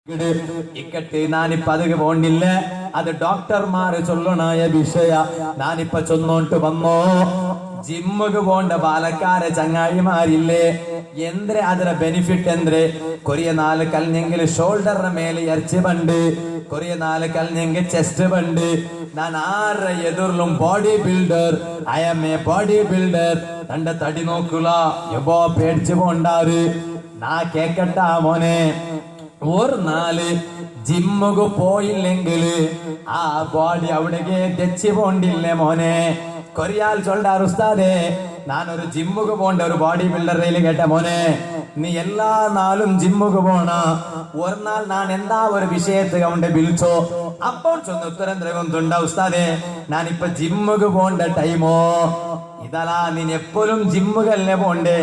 ഇക്കട്ടെ ഞാനിപ്പ അത് പോണ്ടില്ല. അത് ഡോക്ടർമാര് ചൊല്ലണായ വിഷയ. ഞാനിപ്പ ചൊന്നോട്ട് വന്നോ ജിമ്മുക്ക് പോണ്ട പാലക്കാരെ ചങ്ങായിമാരില്ലേ എന്ದ್ರೆ ಅದರ ಬೆನಿಫಿಟ್ ಅಂದ್ರೆ ಕೊರಿಯ 4 ಕಲ್ನೆಂಗಿಲ್ ಶೋಲ್ಡರ್ ಮೇಲೆ ಎರ್ಚಿ ಬಂಡು ಕೊರಿಯ 4 ಕಲ್ನೆಂಗೆ ಚೆಸ್ಟ್ ಬಂಡು ನಾನು ಆರ ಎದುರ್ಲುಂ body builder I am a body builder തണ്ട തടി നോക്കുക എബോ പേടിച്ചു പോണ്ടാറ് നാ കേക്കട്ട മോനെ ഒരു 4 ജിമ്മുക്ക് പോയില്ലെങ്കിൽ ആ ബോഡി അവിടേക്ക് തെച്ചു പോണ്ടില്ലേ മോനെ. കൊറിയാൽ ചൊല്ലാറ് ഉസ്താദേ ഞാനൊരു ജിമ്മുക്ക് പോണ്ട ഒരു ബോഡി ബിൽഡറിൽ കേട്ട മോനെ നീ എല്ലാ നാളും ജിമ്മുക്ക് പോണ ഒരു നാൾ ഞാൻ എന്താ ഒരു വിഷയത്തെ കൊണ്ട് വിളിച്ചോ അപ്പോൾ ചൊന്ന് ഉത്തരം തരുന്നുണ്ടാ ഉസ്താദേ ഞാനിപ്പോ ജിമ്മുക്ക് പോണ്ട ടൈമോ ഇതല്ല നീ എപ്പോഴും ജിമ്മുകല്ലേ പോണ്ടേ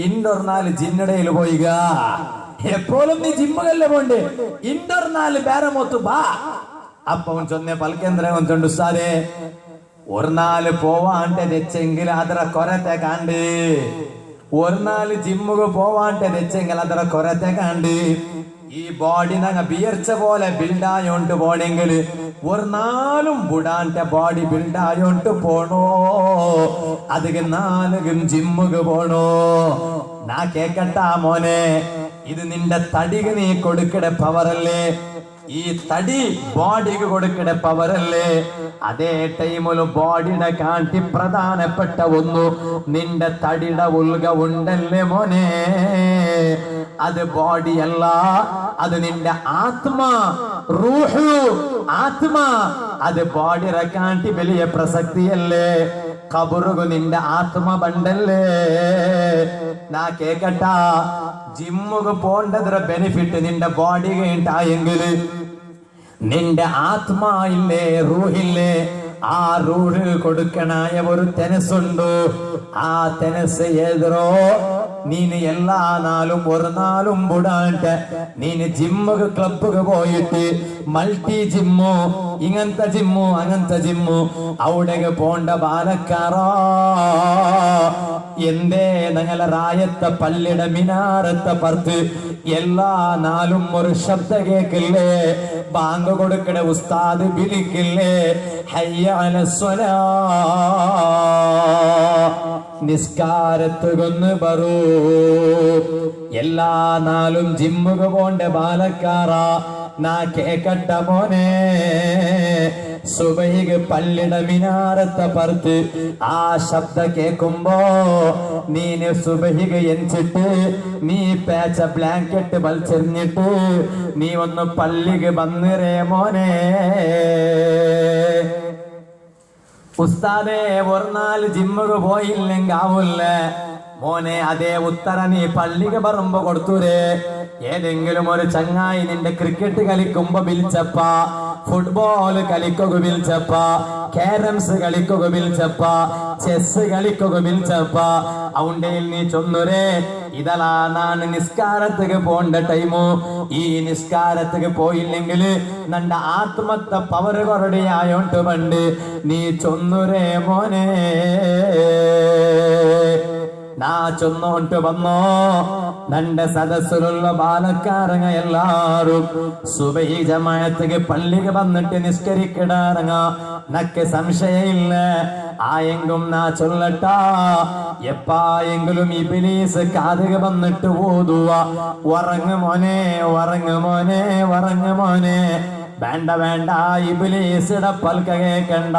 ഇൻഡോർ 4 ജിന്നിടയിൽ പോയിക എപ്പോഴും നീ ജിമ്മുകല്ലേ പോണ്ടേ ഇൻഡോർ 4 ബേരമൊത്തു ബാ അപ്പൊ ചൊന്നെ പൽക്കേന്ദ്ര ഒന്നുണ്ട് ഉസ്താദേ ഒരു 4 പോവാണ്ട് തെച്ചെങ്കിൽ ಅದರ കൊരത്തെ കണ്ട് ഒരു 4 ജിമ്മുക്ക് പോവാണ്ട് തെച്ചെങ്കിൽ ಅದರ കൊരത്തെ കണ്ട് ഈ ബോഡി നങ്ങ ബിയർച്ച പോലെ ബിൽഡായോണ്ട് പോണെങ്കിൽ ഒരു 4 ബുടാന്റെ ബോഡി ബിൽഡായോണ്ട് പോണോ അതിന് 4 ജിമ്മുക്ക് പോണോ. നാ കേക്കട്ടാ മോനെ ഇത് നിന്റെ തടിക്ക് നീ കൊടുക്കട പവറല്ലേ ഈ തടി ബോഡിക്ക് കൊടുക്കട പവറല്ലേ. അതേ ടൈമില് ബോഡിയുടെ കാട്ടി പ്രധാനപ്പെട്ട ഒന്ന് നിന്റെ തടിയുടെ ഉൾഗ ഉണ്ടല്ലേ മോനെ. അത് ബോഡിയല്ല അത് നിന്റെ ആത്മാ റൂഹു ആത്മാ അത് ബോഡിയുടെ കാട്ടി വലിയ പ്രസക്തിയല്ലേ. ഖബറുകു നിന്റെ ആത്മ ബണ്ടല്ലേ. നാ കേക്കട്ട ജിമ്മുക്ക് പോണ്ടದ್ರ ബെനിഫിറ്റ് നിന്റെ ബോഡി കേട്ടായെങ്കിൽ നിന്റെ ആത്മാ ഇല്ലേ റൂഹില്ലേ ആ റൂഹ് കൊടുക്കണായ ഒരു തെനസുണ്ട്. ആ തെനസ് ഏതോ നീന് എല്ലാ നാളും ഒരു 4 ബുടാണ്ട് നീന് ജിമ്മുക്ക് ക്ലബ്ബുക്ക് പോയിട്ട് മൾട്ടി ജിമ്മു ഇങ്ങനത്തെ ജിമ്മു അങ്ങനത്തെ ജിമ്മു അവിടേക്ക് പോണ്ട ബാലക്കാറോ എന്തേ ഞങ്ങളെ റായത്തെ പള്ളിയുടെ മിനാരത്തെ പറത്ത് എല്ലാ നാളും ഒരു ശബ്ദ കേക്കില്ലേ ബാങ്ക് കൊടുക്കണ ഉസ്താദ് വിളിക്കില്ലേ ഹയ്യ അലസ്വലാ നിസ്കാരത്തുകൊന്ന് പറൂ. എല്ലാ നാളും ജിമ്മുക്ക് പോണ്ട ബാലക്കാറ നാ കേക്കട്ട മോനെ സുബഹിക്ക് പള്ളിയുടെ മിനാരത്തെ പറത്ത് ആ ശബ്ദ കേക്കുമ്പോ നീന് സുബഹിക്ക് എഞ്ചിട്ട് നീ പേച്ച ബ്ലാങ്കറ്റ് വലിച്ചെറിഞ്ഞിട്ട് നീ ഒന്ന് പള്ളിക്ക് വന്നിരേ മോനെ. ഉസ്താദേ ഒരു 4 ജിമ്മുക്ക് പോയില്ലെങ്കിൽ ആവൂല്ല മോനെ. അതേ ഉത്തര നീ പള്ളിക്ക് പറമ്പ് കൊടുത്തൂരേ. ഏതെങ്കിലും ഒരു ചങ്ങായി നിന്റെ ക്രിക്കറ്റ് കളിക്കുമ്പോ വിളിച്ചപ്പ ഫുട്ബോൾ കളിക്കുക വിളിച്ചപ്പ ക്യാരംസ് കളിക്കുക വിളിച്ചപ്പ ചെസ് കളിക്കുക വിളിച്ചപ്പ അവണ്ടയിൽ നീ ചൊന്നുരേ ഇതല്ല നാണ് നിസ്കാരത്തേക്ക് പോണ്ട ടൈമു. ഈ നിസ്കാരത്തേക്ക് പോയില്ലെങ്കിൽ നന്റെ ആത്മത്തെ പവർ കൊറടിയായോണ്ട് പണ്ട് നീ ചൊന്നുരേ മോനെ. നാ ചൊന്നോട്ട് വന്നോ നന്റെ സദസ്സിലുള്ള ബാലക്കാരങ്ങ എല്ലാരും സുബഹി ജമാഅത്തേക്ക് പള്ളിക്ക് വന്നിട്ട് നിസ്കരിക്കിടാറങ്ങ നക്ക് സംശയമില്ല. ആയെങ്കും നാ ചൊല്ലട്ടാ എപ്പായെങ്കിലും ഇബ്ലീസ് കാതുക വന്നിട്ട് ഓതുക ഉറങ്ങു മോനെ ഉറങ്ങു മോനെ ഉറങ്ങു മോനെ. വേണ്ട വേണ്ട ഇബ്ലീസിടെ പൽക്ക കേക്കണ്ട.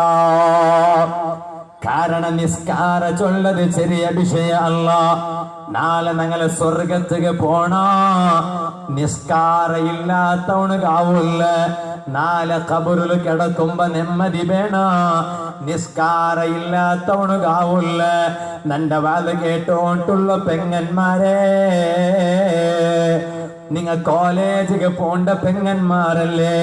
കാരണം നിസ്കാര ചൊല്ലത് ചെറിയ വിഷയ അല്ല. നാളെ ഞങ്ങള് സ്വർഗത്തേക്ക് പോണ നിസ്കാര ഇല്ലാത്തവണുകാവൂല്ല. നാളെ ഖബറില് കിടക്കുമ്പോ നെമ്മതി വേണ നിസ്കാര ഇല്ലാത്തവണുകാവൂല്ല. നന്റെ വാത് കേട്ടോണ്ടുള്ള പെങ്ങന്മാരെ നിങ്ങ കോളേജിക്ക് പോണ്ട പെങ്ങന്മാരല്ലേ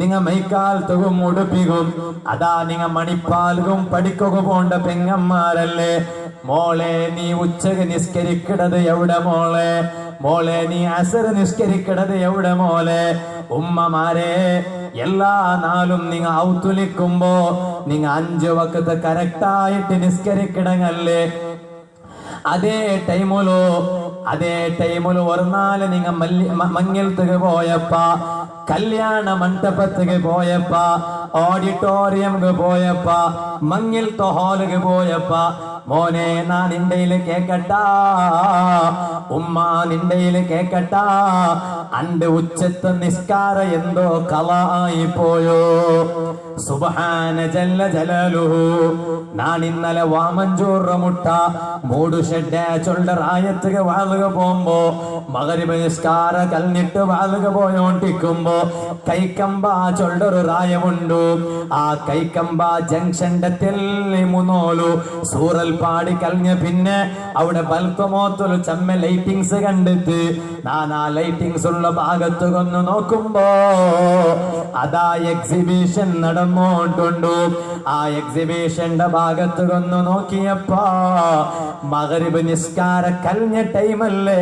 നിങ്ങ മൈക്കാലത്തും ഉടുപ്പിക്കും അതാ നിങ്ങ മണിപ്പാൽക്കും പഠിക്കുക പോണ്ട പെങ്ങന്മാരല്ലേ. മോളെ നീ ഉച്ചക്ക് നിസ്കരിക്കണത് എവിടെ മോളെ. മോളെ നീ അസർ നിസ്കരിക്കണത് എവിടെ മോളെ. ഉമ്മമാരെ എല്ലാ നാളും നിങ്ങ ഔത്തുലിക്കുമ്പോ നിങ്ങ 5 വക്കത്ത് കറക്റ്റായിട്ട് നിസ്കരിക്കണങ്ങല്ലേ. അതേ ടൈമിലോ അതേ ടൈമിൽ ഒരു നാല് നിങ്ങ മങ്ങിലത്തേക്ക് പോയപ്പ, കല്യാണ മണ്ഡപത്തേക്ക് പോയപ്പ, ഓഡിറ്റോറിയംക്ക് പോയപ്പ, മങ്ങിലത്തെ ഹാളിക്ക് പോയപ്പ, മോനെ നാ നിന്റെയിൽ കേക്കട്ടാ, ഉമ്മ നിന്റെയിൽ കേക്കട്ടാ, അന്റെ ഉച്ചത്തെ നിസ്കാര എന്തോ കളായി പോയോ. സുബ്ഹാന ജല്ല ജലാലുഹു. ഞാൻ ഇന്നലെ വാമഞ്ചൂർ മുട്ട മൂടു ഷെഡ് ചൊല്ലർ ആയത്തുക വാളുക പോകുമ്പോ മഗ്രിബ് നിസ്കാര കൽഞ്ഞിട്ട് വാളുക പോയോണ്ടിരിക്കുമ്പോ കൈക്കമ്പ ചൊല്ലൊരു റായമുണ്ടു. ആ കൈക്കമ്പ ജംഗ്ഷന്റെ തെല്ലി മുന്നോലു സൂറൽ പാടി കൽഞ്ഞ പിന്നെ അവിടെ ബൽക്കമോത്തൊരു ചമ്മ ലൈറ്റിങ്സ് കണ്ടിട്ട് ഞാൻ ആ ലൈറ്റിങ്സ് ഉള്ള ഭാഗത്ത് കൊന്നു നോക്കുമ്പോ അതാ എക്സിബിഷൻ നടന്നോണ്ടുണ്ടു. ആ എക്സിബിഷന്റെ ഭാഗത്ത് കൊന്നു നോക്കിയപ്പോ മഗ്രിബ് നിസ്കാര കൽഞ്ഞ ടൈമല്ലേ.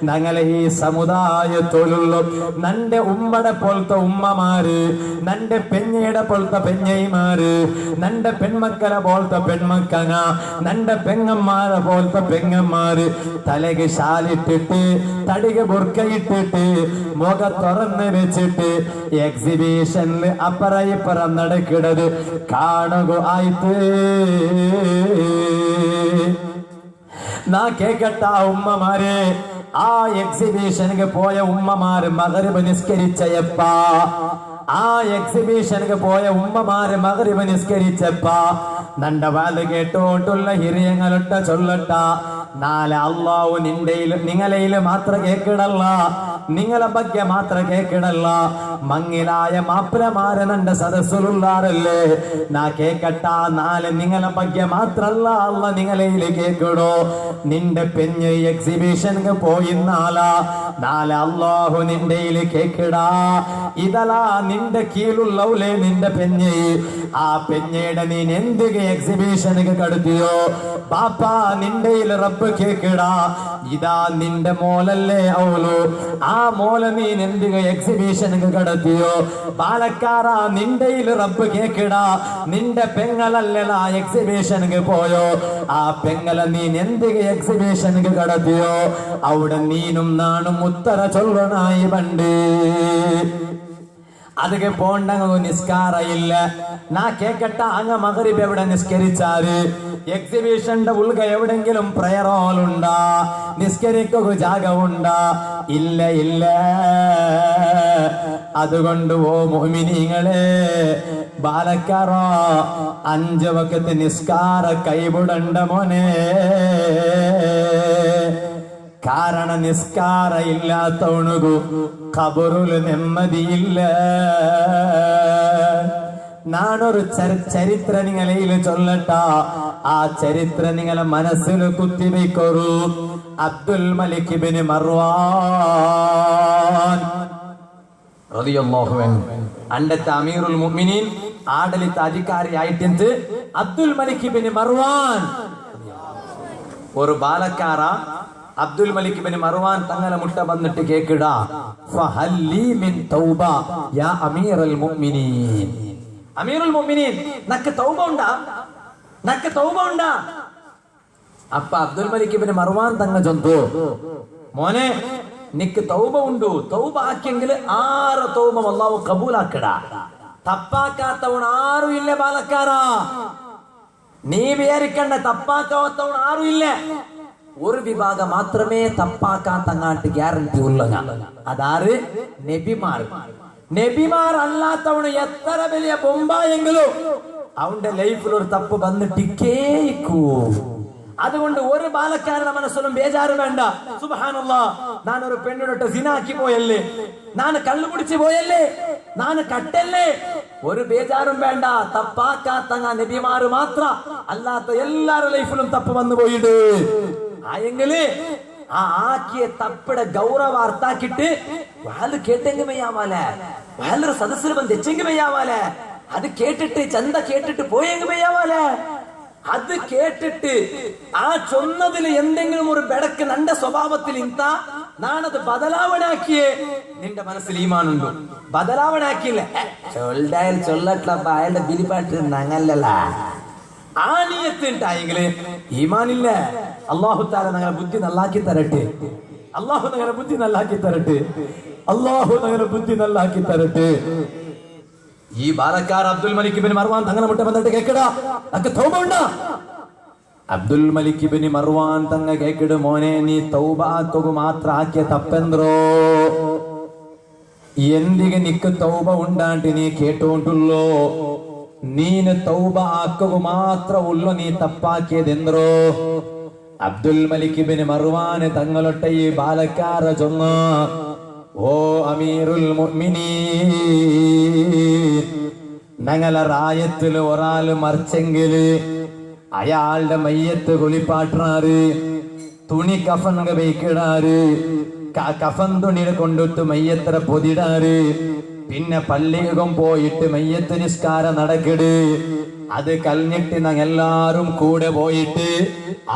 ഞങ്ങളെ ഈ സമുദായത്തോലുള്ള നന്റെ ഉമ്മടെ പോലത്തെ ഉമ്മമാര്, നന്റെ പെഞ്ഞയുടെ പോലത്തെ പെഞ്ഞൈമാര്, നന്റെ പെൺമക്കളെ പോലത്തെ പെൺമക്കങ്ങ, നന്റെ പെങ്ങന്മാരെ പോലത്തെ പെങ്ങന്മാര് തലക്ക് ശാലിട്ടിട്ട് തടിക ബുർക്കയിട്ടിട്ട് മുഖ തുറന്ന് വെച്ചിട്ട് എക്സിബിഷനിൽ അപ്പറ ഇപ്പറം നടക്കുന്നത് കാണുക ആയിട്ട് നാ കേക്കട്ട ഉമ്മമാരെ. ആ എക്സിബിഷനിക്ക് പോയ ഉമ്മമാര് മഗ്രിബ് നിസ്കരിച്ചയപ്പ, ആ എക്സിബിഷനിക്ക് പോയ ഉമ്മമാര് മഗ്രിബ് നിസ്കരിച്ചപ്പ നണ്ട വാല് കേട്ടോണ്ടുള്ള ഹിരിയങ്ങളൊട്ട ചൊല്ലട്ട നാളെ അള്ളാഹു നിങ്ങളയില് മാത്രം കേക്കിടല്ല, നിങ്ങളെ ಬಗ್ಗೆ മാത്ര കേക്കിടല്ല, മങ്ങിലായ മാപ്പിളമാരെ നന്റെ സദസ്സിലുള്ളാറല്ലേ. നാ കേക്കട്ട നാളെ നിങ്ങളെ ಬಗ್ಗೆ മാത്രല്ല അല്ല നിങ്ങളയില് കേക്കിടോ. നിന്റെ പെഞ്ഞ് എക്സിബിഷനിക്ക് പോയി നാളെ അള്ളാഹു നിന്റെയില് കേക്കിടാ. ഇതലാ നിന്റെ കീഴുള്ളവളെ നിന്റെ പെഞ്ഞ്. ആ പെഞ്ഞയുടെ നീ എന്തിക എക്സിബിഷനിക്ക് കടത്തിയോ ബാപ്പാ നിന്റെയിൽ റബ്ബ് കേക്കിടാ. ഇതാ നിന്റെ മോലല്ലേ അവളു, ആ മോല നീ എന്തിക എക്സിബിഷനിക്ക് കടത്തിയോ ബാലക്കാര നിന്റെയിൽ റബ്ബ് കേക്കിടാ. നിന്റെ പെങ്ങളല്ലടാ എക്സിബിഷനിക്ക് പോയോ, ആ പെങ്ങളെ നീ എന്തിക എക്സിബിഷനിക്ക് കടത്തിയോ അവിടെ നീനും നാണും ഉത്തര ചൊല്ലണായി പണ്ട്. ಅದಕ್ಕೆ പോണ്ടങ്ങ നിസ്കാര ഇല്ല. നാ കേക്കട്ട അങ്ങ മഗ്രിബ് എവിടെ നിസ്കരിച്ചാല് എക്സിബിഷന്റെ ഉൾഗ എവിടെങ്കിലും പ്രയർ ഹാൾ ഉണ്ടാ, നിസ്കരിക്കുക ജാഗവുണ്ടാ? ഇല്ല ഇല്ല. അതുകൊണ്ട് ഓ മുഅ്മിനീങ്ങളെ ബാലക്കാരോ 5 വഖത്ത് നിസ്കാര കൈവിടണ്ട മോനെ. കാരണ നിസ്കാര ഇല്ലാത്തവണുകു ഖബറുല് നെമ്മതിയില്ല. നാനൊരു ചരിത്ര നിങ്ങളയിൽ ചൊല്ലട്ട, ആ ചരിത്ര നിങ്ങളെ മനസ്സിൽ കുത്തിവെക്കൊരു. അബ്ദുൽ മലിക് ഇബ്നു മർവാൻ റളിയല്ലാഹു അൻഹു അണ്ടത്തെ അമീറുൽ മുഅ്മിനീൻ ആഡളിത അധികാരിയായിട്ടുണ്ട് അബ്ദുൽ മലിക് ഇബ്നു മർവാൻ. ഒരു ബാലക്കാര അബ്ദുൽ മലിക് ഇബ്നു മർവാൻ തങ്ങളെ മുട്ട വന്നിട്ട് കേക്കിടാ, ഫഹല്ലി മിൻ തൗബ യാ അമീറുൽ മുഅ്മിനീൻ. അമീറുൽ മുഅ്മിനീൻ നക്ക് തൗബ ഉണ്ടാ, നക്ക് തൗബ ഉണ്ടാ? അപ്പ അബ്ദുൽ മലിക് ഇബ്നു മർവാൻ തങ്ങ ചൊന്തു, മോനെ നിക്ക് തൗബ ഉണ്ടു, തൗബ ആക്കിയെങ്കിൽ 6 തൗബ അല്ലാഹു കബൂലാക്കടാ. തപ്പാക്കാത്തവൺ ആരും ഇല്ല ബാലക്കാരാ, നീ വിചാരിക്കണ്ട തപ്പാക്കാത്തവൺ ആരും ഇല്ല. ഒരു വിഭാഗം മാത്രമേ തപ്പാക്കാത്തങ്ങാട്ട് ഗ്യാരണ്ടി ഉള്ളക, അതാറ് നബിമാർ. നബിമാർ അല്ലാത്തവണ് എത്ര വലിയ ബൊമ്പായെങ്കിലും അവന്റെ ലൈഫിൽ ഒരു തപ്പ് വന്നിട്ടിക്കേക്കൂ. അതുകൊണ്ട് ഒരു ബാലക്കാരുടെ മനസ്സിലും ബേജാറ് വേണ്ട. സുബ്ഹാനല്ലാഹ്, ഞാനൊരു പെണ്ണിനോട്ട് സിനാക്കി പോയല്ലേ, ഞാൻ കള്ളു കുടിച്ചു പോയല്ലേ, ഞാൻ കട്ടല്ലേ, ഒരു ബേജാറും വേണ്ട. തപ്പാക്കാത്തങ്ങ നബിമാര് മാത്ര, അല്ലാത്ത എല്ലാരുടെ ലൈഫിലും തപ്പ് വന്നു പോയിട്ട് ആയെങ്കില് ആ ആക്കിയ തപ്പടെ ഗൗരവ അർത്ഥാക്കിട്ട് വാല് കേട്ടെങ്കിൽ മെയ്യാവാലേ, വാലൊരു സദസ്സിൽ വന്ന് തെച്ചെങ്കിൽ മെയ്യാവാലേ, അത് കേട്ടിട്ട് ചന്ത കേട്ടിട്ട് പോയെങ്കിൽ മെയ്യാവാലേ. അത് കേട്ടിട്ട് ആ ചൊന്നതില് എന്തെങ്കിലും ഒരു ബെടക്ക് നിന്റെ സ്വഭാവത്തിൽ ഇന്താ നാണത് ബദലാവണാക്കിയേ നിന്റെ മനസ്സിൽ ഈമാനുണ്ടോ? ബദലാവണാക്കിയില്ല ചൊല്ലട്ടപ്പ അയാളുടെ ബിരിപ്പാട്ട് നങ്ങല്ലല്ല, ആ നീയത്തുണ്ടായെങ്കില് ഈമാനില്ല. അല്ലാഹു തആല ഞങ്ങളെ ബുദ്ധി നല്ലാക്കി തരട്ടെ. അല്ലാഹു ഞങ്ങളെ ബുദ്ധി നല്ലാക്കി തരട്ടെ. അല്ലാഹു ഞങ്ങളെ ബുദ്ധി നല്ലാക്കി തരട്ടെ. ഈ ബാലക്കാർ അബ്ദുൽ മലിക് ഇബ്നു മർവാൻ തങ്ങളെ മുട്ട വന്നിട്ട് കേക്കടാ, അനക്ക് തൗബ ഉണ്ടാ? അബ്ദുൽ മലിക് ഇബ്നു മർവാൻ തങ്ങ കേക്കിട്, മോനെ നീ തൗബ ആക്കുക മാത്ര ആക്കിയ തപ്പെന്ത്രോ, എന്തിಗೆ നിക്ക് തൗബ ഉണ്ടാണ്ട് നീ കേട്ടോണ്ടുള്ളോ, നീന് തൗബ ആക്കുക മാത്ര ഉള്ളു നീ തപ്പാക്കിയതെന്ത്രോ. അബ്ദുൽ മലിക് ഇബ്നു മർവാൻ തങ്ങളൊട്ടെ ഈ ബാലക്കാര ചൊന്ന, ഓ അമീറുൽ മുഅ്മിനീൻ, ഞങ്ങളെ റായത്തില് ഒരാള് മറിച്ചെങ്കില് അയാളുടെ മയ്യത്ത് കുളിപ്പാട്ടാറ്, തുണി കഫൻ വെയ്ക്കിടാറ്, കഫൻ തുണിയെ കൊണ്ടിട്ട് മയ്യത്തിനെ പൊതിടാറ്, പിന്നെ പള്ളികം പോയിട്ട് മയ്യത്ത് നിസ്കാരം നടക്കിട്. അത് കഴിഞ്ഞിട്ട് ഞങ്ങൾ എല്ലാരും കൂടെ പോയിട്ട്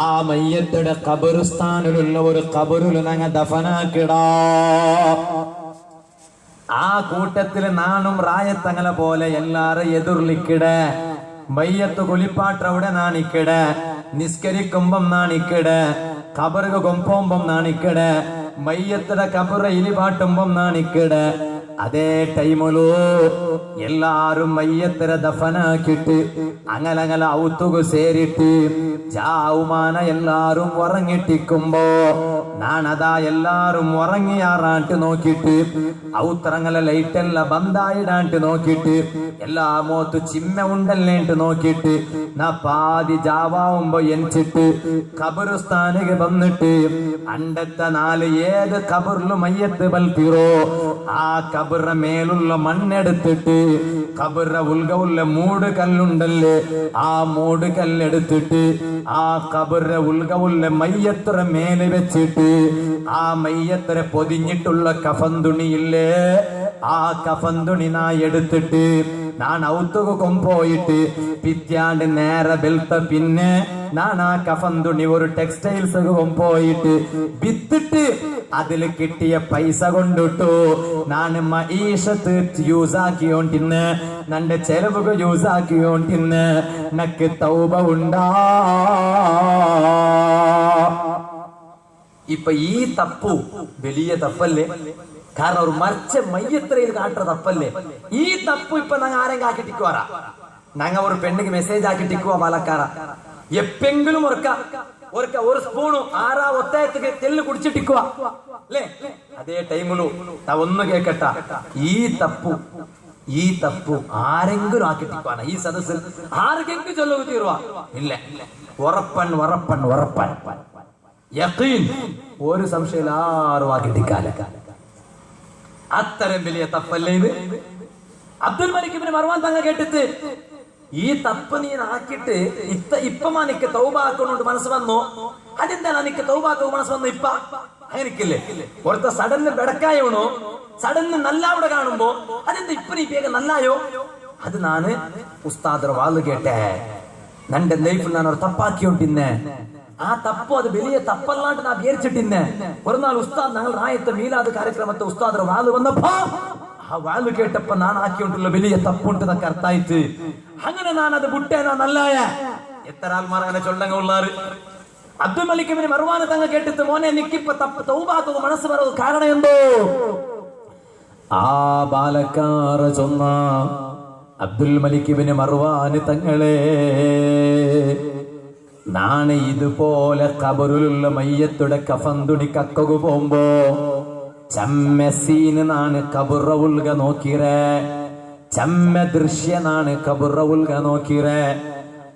ആ മയ്യത്തുടെ ഖബർസ്ഥാനിലുള്ള ഒരു ഖബറിൽ ഞങ്ങൾ ദഫനാക്കിടാ. ആ കൂട്ടത്തില് നാണും റായത്തങ്ങളെ പോലെ എല്ലാരും എതിർലിക്കിട. മയ്യത്ത് കുളിപ്പാട്ടവിടെ നാണിക്കിട, നിസ്കരിക്കുമ്പം നാണിക്കിട, ഖബറുക കൊമ്പോമ്പം നാണിക്കിട, മയ്യത്തുടെ ഖബറ ഇലിപാട്ടുമ്പം നാണിക്കിട. അതേ ടൈമിലോ എല്ലാരും മയ്യത്തിനെ ദഫനാക്കിട്ട് അങ്ങലങ്ങല ഔത്തുക സേരിട്ട് ജാവുമാന എല്ലാരും ഉറങ്ങിട്ടിക്കുമ്പോ നാണതാ എല്ലാരും ഉറങ്ങിയാറാണ്ട് നോക്കിട്ട് ഔത്രങ്ങളെ ലൈറ്റെല്ലാം ബന്ധായിടാണ്ട് നോക്കിട്ട് എല്ലാ മോത്ത് ചിമ്മ ഉണ്ടല്ലേട്ട് നോക്കിട്ട് നാ പാതി ജാവാവുമ്പോ എനിച്ചിട്ട് ഖബറുസ്ഥാനിക്ക് വന്നിട്ട് അണ്ടത്തെ നാല് ഏത് ഖബറിലും മയ്യത്ത് ബൽത്തിറോ ആ ഖബറ മേലുള്ള മണ്ണെടുത്തിട്ട് ഖബറ ഉൽഗ മൂട് കല്ലുണ്ടല്ലേ ആ മൂട് കല്ലെടുത്തിട്ട് ആ ഖബറ ഉൽഗ മയ്യത്ര മേലെ വെച്ചിട്ട് ആ മയ്യത്തരെ പൊതിഞ്ഞിട്ടുള്ള കഫൻ തുണിയില്ലേ ആ കഫൻ തുണി നാ എടുത്തിട്ട് ഞാൻ ഔത്തുക കൊമ്പോയിട്ട് പിറ്റാണ്ട് നേരെ ബെൽത്ത പിന്നെ ഞാൻ ആ കഫൻ തുണി ഒരു ടെക്സ്റ്റൈൽസ് കൊമ്പോയിട്ട് വിത്തിട്ട് അതിൽ കിട്ടിയ പൈസ കൊണ്ടിട്ടു ഞാൻ മഈഷത്ത് യൂസ് ആക്കിയോണ്ടിന്ന് നന്റെ ചെലവുകൾ യൂസ് ആക്കിയോണ്ടിന്ന് നക്ക് തൗബ ഉണ്ടാ. ഇപ്പൊ ഈ തപ്പു വലിയ തപ്പല്ലേ, കാരണം ഒരു മറിച്ച മയ്യത്രയിൽ കാട്ട തപ്പല്ലേ. ഈ തപ്പു ഇപ്പൊ ഞങ്ങൾ ആരെങ്കിലും ആക്കിട്ടിക്കുവാറാ, ഞങ്ങ ഒരു പെണ്ണിക്ക് മെസ്സേജ് ആക്കിട്ടിക്കുവാ പാലക്കാര എപ്പെങ്കിലും ഒരു സ്പൂണു ആറാ ഒത്തായത്തേക്ക് തെല്ല് കുടിച്ചിട്ടിക്കുക അല്ലേ. അതേ ടൈമിലു ഒന്ന് കേക്കട്ട, ഈ തപ്പു ആരെങ്കിലും ആക്കിട്ടിക്കുവാണ് ഈ സദസ്സിൽ ആർക്കെങ്കിലും ചൊല്ലുക തീർവാ ഇല്ല. ഉറപ്പൻ യഖീൻ ഒരു സംശയം ആരും ആക്കിട്ടിക്കാല. അത്തരം വലിയ തപ്പല്ലേ ഇത്. അബ്ദുൽ മലിക് ഇബ്നു മർവാൻ തങ്ങ കേട്ടിട്ട് ഈ തപ്പ് നീ ആക്കിയിട്ട് ഇപ്പമാ നിക്ക് തൗബാക്കണോണ്ട് മനസ്സ് വന്നോ, അതെന്താണ് നിക്ക് തൗബാക്ക മനസ്സ് വന്നു ഇപ്പ എനിക്കില്ലേ. ഒരുത്ത സഡന് ബെടക്കായോണോ സഡന് നല്ലാവിടെ കാണുമ്പോ അതെന്താ ഇപ്പൊ നീ വേഗം നല്ലായോ. അത് നാന് ഉസ്താദർ വാള് കേട്ടെ നന്റെ ലൈഫിൽ ഞാൻ ഒരു തപ്പാക്കിയോണ്ടിന്നെ ആ തപ്പു അത് വലിയ തപ്പല്ലാണ്ട് നാ വിചാരിച്ചിട്ടിന്നെ. ഒരു നാൾ ഉസ്താദ് ഞങ്ങൾ റായത്തെ മീലാദ് കാര്യക്രമത്തെ ഉസ്താദർ വാള് വന്നപ്പോ ആ വാള് കേട്ടപ്പോ ഞാൻ ആക്കിയോണ്ടുള്ള വലിയ തപ്പുണ്ട് എന്നൊക്കെ അർത്ഥായിട്ട് അങ്ങനെ ഞാൻ അത് വിട്ടേനാ നല്ലായ. എത്ര ആൾമാർ അങ്ങനെ ചൊല്ലങ്ങ ഉള്ളാറ്. അബ്ദുൽ മലിക് ഇബ്നു മർവാൻ തങ്ങ കേട്ടിട്ട് മോനെ നിക്കിപ്പോ തൗബാക്കുക മനസ്സ് വരവ് കാരണം എന്തോ. ആ ബാലക്കാര ചൊന്ന അബ്ദുൽ മലിക് ഇബ്നു മർവാൻ തങ്ങളെ നാണ് ഇതുപോലെ ഖബറിലുള്ള മയ്യത്തുടെ കഫൻ തുണി കക്കു പോകുമ്പോ ചമ്മസീന് നാണ് കബുറ ഉൽഗ നോക്കിറേ, ചമ്മ ദൃശ്യനാണ് കബുറ ഉൽഗ നോക്കിറേ.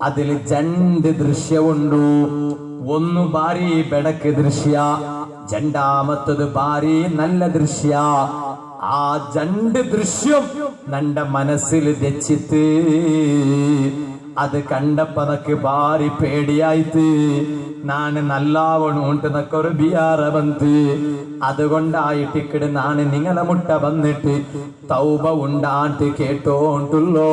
അതിൽ രണ്ട് ദൃശ്യമുണ്ടു. ഒന്ന് ഭാരി ബെടക്ക് ദൃശ്യ, രണ്ടാമത്തത് ഭാരി നല്ല ദൃശ്യ. ആ രണ്ട് ദൃശ്യം നന്റെ മനസ്സിൽ വെച്ചിട്ട് അത് കണ്ടപ്പോ നക്ക് ഭാരി പേടിയായിട്ട് നാണ് നല്ലാവണോണ്ട് നക്കൊരു ബിയാറ വന്ന് അതുകൊണ്ടായിട്ടിക്കട് നാണ് നിങ്ങളെ മുട്ട വന്നിട്ട് തൗബ ഉണ്ടാട്ട് കേട്ടോണ്ടുള്ളോ.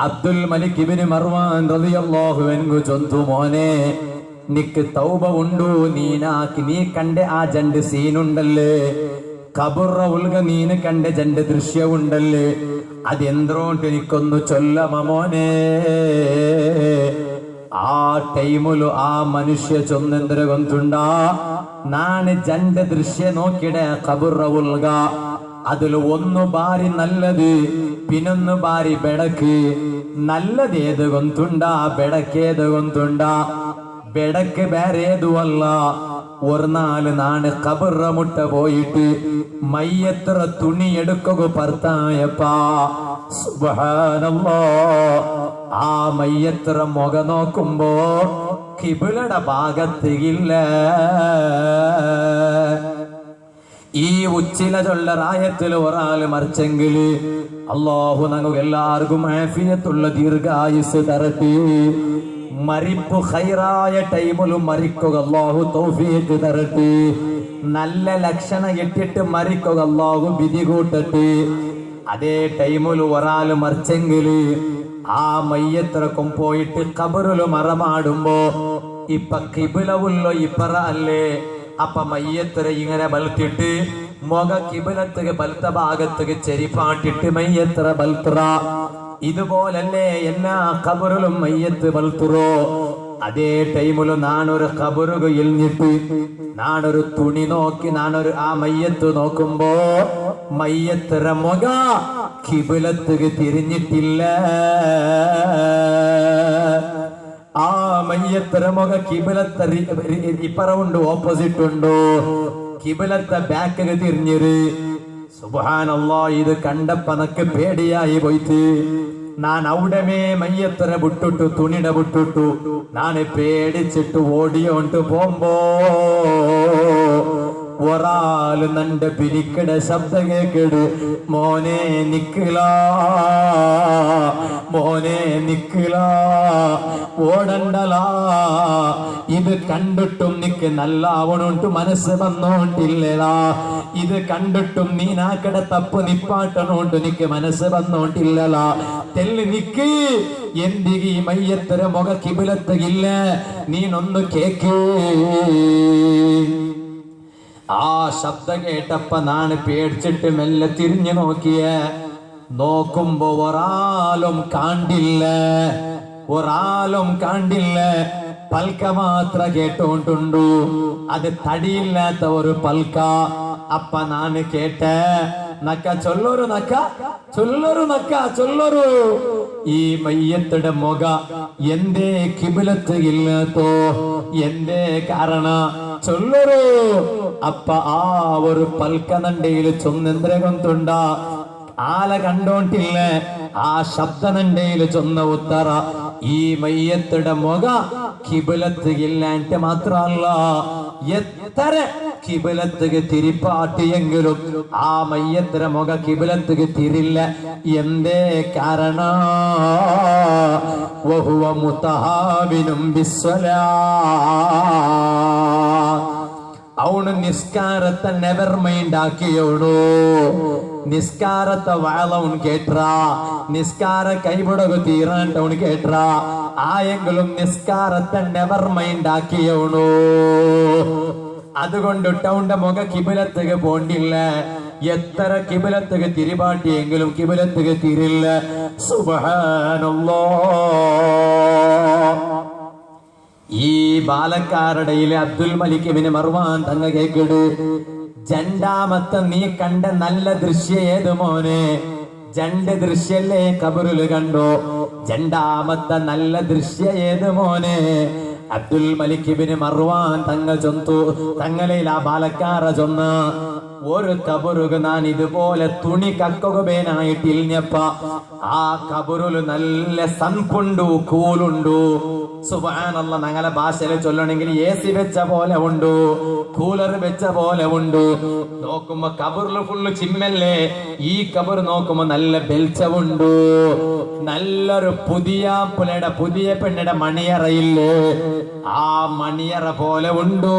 അബ്ദുൽ മലിക് ഇബ്നു മർവാൻ റളിയല്ലാഹു അൻഹു ചൊന്തു മോനെ നിക്ക് തൗബ ഉണ്ടു നീനാക്കി നീ കണ്ട ആ രണ്ട് സീനുണ്ടല്ലേ ഖബറ ഉൽഗ നീന് കണ്ട രണ്ട് ദൃശ്യമുണ്ടല്ലേ അതെന്തോണ്ട് എനിക്കൊന്നു ചൊല്ലമ മോനെ. ಆ ಟೈಮುಲು ಆ ಮನುಷ್ಯ ಚೊಂದೆಂದ್ರೆ ಗೊಂತುಂಡ ನಾನು ಜಂಡ ದೃಶ್ಯ ನೋಕಿಡೆ ಕಬುರ್ರ ಉಲ್ಗ അതിൽ ഒന്ന് ബാരി നല്ലത് പിന്നൊന്ന് ബാരി ബെടക്ക് നല്ലത് ഏത് ഗൊന്തുണ്ട ബെടക്കേത് ഗൊന്തുണ്ട ബെടക്ക് വേറേതുമല്ല ഒരു നാല് നാണ് കബറ മുട്ട പോയിട്ട് മയ്യത്ര തുണി എടുക്കുക ഭർത്തായപ്പാ സുബ്ഹാനല്ലാഹ് ആ മയ്യത്ര മുഖ നോക്കുമ്പോ കിബിലയുടെ ഭാഗത്തില്ല ഈ ഉച്ചില ചൊല്ലറായത്തിൽ ഒരാള് മറിച്ചെങ്കില് അല്ലാഹു നമുക്ക് എല്ലാവർക്കും ആഫിയത്തുള്ള ദീർഘായുസ് തരട്ടെ മരിപ്പ് ഖൈറായ ടൈമിലും മരിക്കുക അല്ലാഹു തൗഫീഖ് തരട്ടെ നല്ല ലക്ഷണം ഇട്ടിട്ട് മരിക്കുക അല്ലാഹു വിധി കൂട്ടട്ടെ അതേ ടൈമിൽ ഒരാള് മറിച്ചെങ്കില് ആ മയ്യത്തിറക്കും പോയിട്ട് ഖബറില് മറമാടുമ്പോ ഇപ്പൊ കിബിലവുള്ളോ ഇപ്പറ അല്ലേ അപ്പ മയ്യത്തര ഇങ്ങനെ ബലത്തിട്ട് മുഖ കിബിലത്തുക ബലത്ത ഭാഗത്തുക ചെരിപ്പാട്ടിട്ട് മയ്യത്തര ബൽത്ര ഇതുപോലല്ലേ എല്ലാ ഖബറിലും മയ്യത്ത് ബൽത്തുറോ അതേ ടൈമില് നാനൊരു ഖബറുക എൽഞ്ഞിട്ട് നാനൊരു തുണി നോക്കി നാനൊരു ആ മയ്യത്ത് നോക്കുമ്പോ മയ്യത്തര മുഖ കിബിലത്തുക തിരിഞ്ഞിട്ടില്ല ആ മയ്യത്തര മുഖ കിബിലത്തെ ഇപ്പറ ഉണ്ട് ഓപ്പോസിറ്റ് ഉണ്ടോ കിബിലത്തെ ബാക്ക് തിരിഞ്ഞത് സുബ്ഹാനല്ലാഹ് ഇത് കണ്ടപ്പോ നക്ക് പേടിയായി പോയിട്ട് ഞാൻ അവിടമേ മയ്യത്തര വിട്ടിട്ടു തുണിട വിട്ടിട്ടു നാന് പേടിച്ചിട്ട് ഓടിയോണ്ട് പോകുമ്പോ ഒരാള് നന്റെ പിരിക്കട ശബ്ദം കേക്കിട് മോനെ നിക്കില മോനെ നിക്കില ഓടണ്ടലാ ഇത് കണ്ടിട്ടും നിക്ക് നല്ല ആവണോണ്ട് മനസ്സ് വന്നോണ്ടില്ലടാ ഇത് കണ്ടിട്ടും നീനാക്കട തപ്പ് നിപ്പാട്ടണോണ്ട് നിക്ക് മനസ്സ് വന്നോണ്ടില്ലലാ തെല്ല് നിക്ക് എന്തികി മയ്യത്തര മുഖ കിബിലത്തകില്ല നീനൊന്ന് കേക്ക് ആ ശബ്ദം കേട്ടപ്പ നാണ് പേടിച്ചിട്ട് മെല്ലെ തിരിഞ്ഞു നോക്കുമ്പോ ഒരാളും കാണ്ടില്ല പൽക്ക മാത്ര കേട്ടോണ്ടുണ്ടു അത് തടിയില്ലാത്ത ഒരു പൽക്ക അപ്പ നാന് കേട്ട നക്ക ചൊല്ലൊരു ഈ മയ്യത്തുടെ മുഖ എന്തേ കിബിലത്ത് ഇല്ലാത്തോ എന്തേ കാരണ ചൊല്ലൊരു അപ്പ ആ ഒരു പൽക്ക നണ്ടയില് ചൊന്നെന്ദ്ര കൊണ്ടുണ്ട ആല കണ്ടോണ്ടില്ല ആ ശബ്ദ നണ്ടയില് ചൊന്ന ഉത്തര ഈ മയ്യത്തുടെ മുഖ കിബിലത്ത് ഇല്ലാണ്ട് മാത്രല്ല എത്ര കിബിലത്തുക തിരിപ്പാട്ടിയെങ്കിലും ആ മയ്യത്തിര മുഖ കിബിലത്തുക തിരില്ല എന്തേ കാരണ വഹുവ മുതഹാബിനും ബിസ്സലാ അവന് നിസ്കാരത്തെ നെവർ മൈൻഡ് ആക്കിയോണു നിസ്കാരത്തെ വാളവൻ കേട്ടാ നിസ്കാര കൈവിടക തീരാണ്ടവൻ കേട്ടാ ആയെങ്കിലും നിസ്കാരത്തെ നെവർ മൈൻഡ് ആക്കിയോണു അതുകൊണ്ടിട്ട് അവന്റെ മുഖ കിബിലത്തുക പോണ്ടില്ല എത്ര കിബിലത്തുക തിരിപാട്ടിയെങ്കിലും കിബിലത്തുക തിരില്ല സുബ്ഹാനല്ലാഹ് ഈ ബാലക്കാരുടെയിലെ അബ്ദുൽ മലിക് ഇബ്നു മർവാൻ തങ്ങ കേക്കിട് രണ്ടാമത്തെ നീ കണ്ട നല്ല ദൃശ്യ ഏത് മോനെ രണ്ട് ദൃശ്യല്ലേ കബറില് കണ്ടോ രണ്ടാമത്തെ നല്ല ദൃശ്യ ഏത് മോനെ അബ്ദുൽ മലിക് ഇബ്നു മർവാൻ തങ്ങ ചൊന്തു തങ്ങളിൽ ആ ബാലക്കാര ചൊന്ന ഒരു കബറുക ഞാൻ ഇതുപോലെ തുണി കക്കുകേനായിട്ടില്ലപ്പ ആ കബറുല് നല്ല സൺപുണ്ടു കൂളുണ്ടു സുബ്ഹാനല്ലാഹ് ഞങ്ങളെ ഭാഷയിൽ ചൊല്ലണമെങ്കിൽ AC വെച്ച പോലെ ഉണ്ട് കൂളർ വെച്ച പോലെ ഉണ്ട് നോക്കുമ്പോ കബറില് ഫുള്ള് ചിമ്മല്ലേ ഈ കബർ നോക്കുമ്പോ നല്ല വെളിച്ചമുണ്ട് നല്ലൊരു പുതിയ പെണ്ണിടെ മണിയറയില്ലേ ആ മണിയറ പോലെ ഉണ്ടോ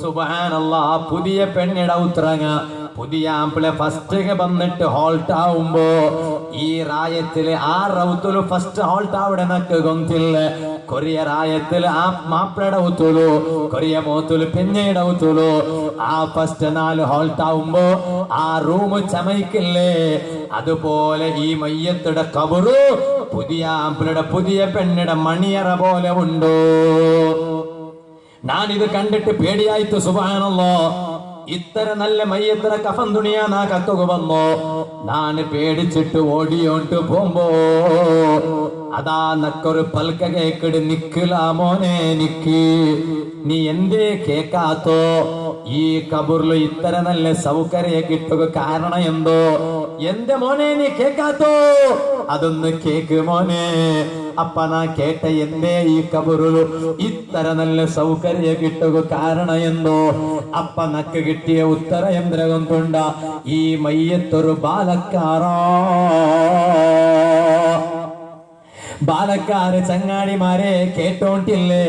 സുബ്ഹാനല്ലാഹ് പുതിയ പെണ്ണിടെ ഉത്തരങ്ങ പുതിയ ആമ്പിളെ ഫസ്റ്റ് വന്നിട്ട് ഹോൾട്ട് ആവുമ്പോ ഈ റായത്തില് ആ റൗത്തുല് ഫസ്റ്റ് ഹോൾട്ട് അവിടെ നക്ക് ഗൊന്തില്ല കൊറിയ റായത്തില് ആ മാപ്പിളയുടെ ഊത്തുലു കൊറിയ മോത്തുല് പെഞ്ഞയുടെ ഊത്തുലു ആ ഫസ്റ്റ് 4 ഹോൾട്ട് ആവുമ്പോ ആ റൂം ചമയ്ക്കില്ലേ അതുപോലെ ഈ മയ്യത്തുടെ കബറു പുതിയ ആപ്പിളുടെ പുതിയ പെണ്ണിടെ മണിയറ പോലെ ഉണ്ടോ? ഞാനിത് കണ്ടിട്ട് പേടിയായിട്ട് സുബ്ഹാനല്ലാഹ്, ഇത്ര നല്ല മയ്യത്ര കഫൻ തുണിയാ നാ കത്തുക വന്നോ. ഞാൻ പേടിച്ചിട്ട് ഓടിയോണ്ട് പോകുമ്പോ അതാ നക്കൊരു പൽക്ക കേക്കിട്, നിക്കില മോനെ നിക്ക്, നീ എന്തേ കേക്കാത്തോ? ഈ കബറില് ഇത്ര നല്ല സൗകര്യ കിട്ടുക കാരണം എന്തോ? എന്റെ മോനെ നീ കേക്കാത്തോ? അതൊന്ന് കേക്ക് മോനെ. അപ്പ നാ കേട്ട എന്തേ ഈ കബറില് ഇത്ര നല്ല സൗകര്യ കിട്ടുക കാരണം എന്തോ? അപ്പ നക്ക് കിട്ടിയ ഉത്തര യന്ത്രകം തൊണ്ട ഈ മയ്യത്തൊരു ബാലക്കാരാ. ബാലക്കാര് ചങ്ങാടിമാരെ കേട്ടോണ്ടില്ലേ?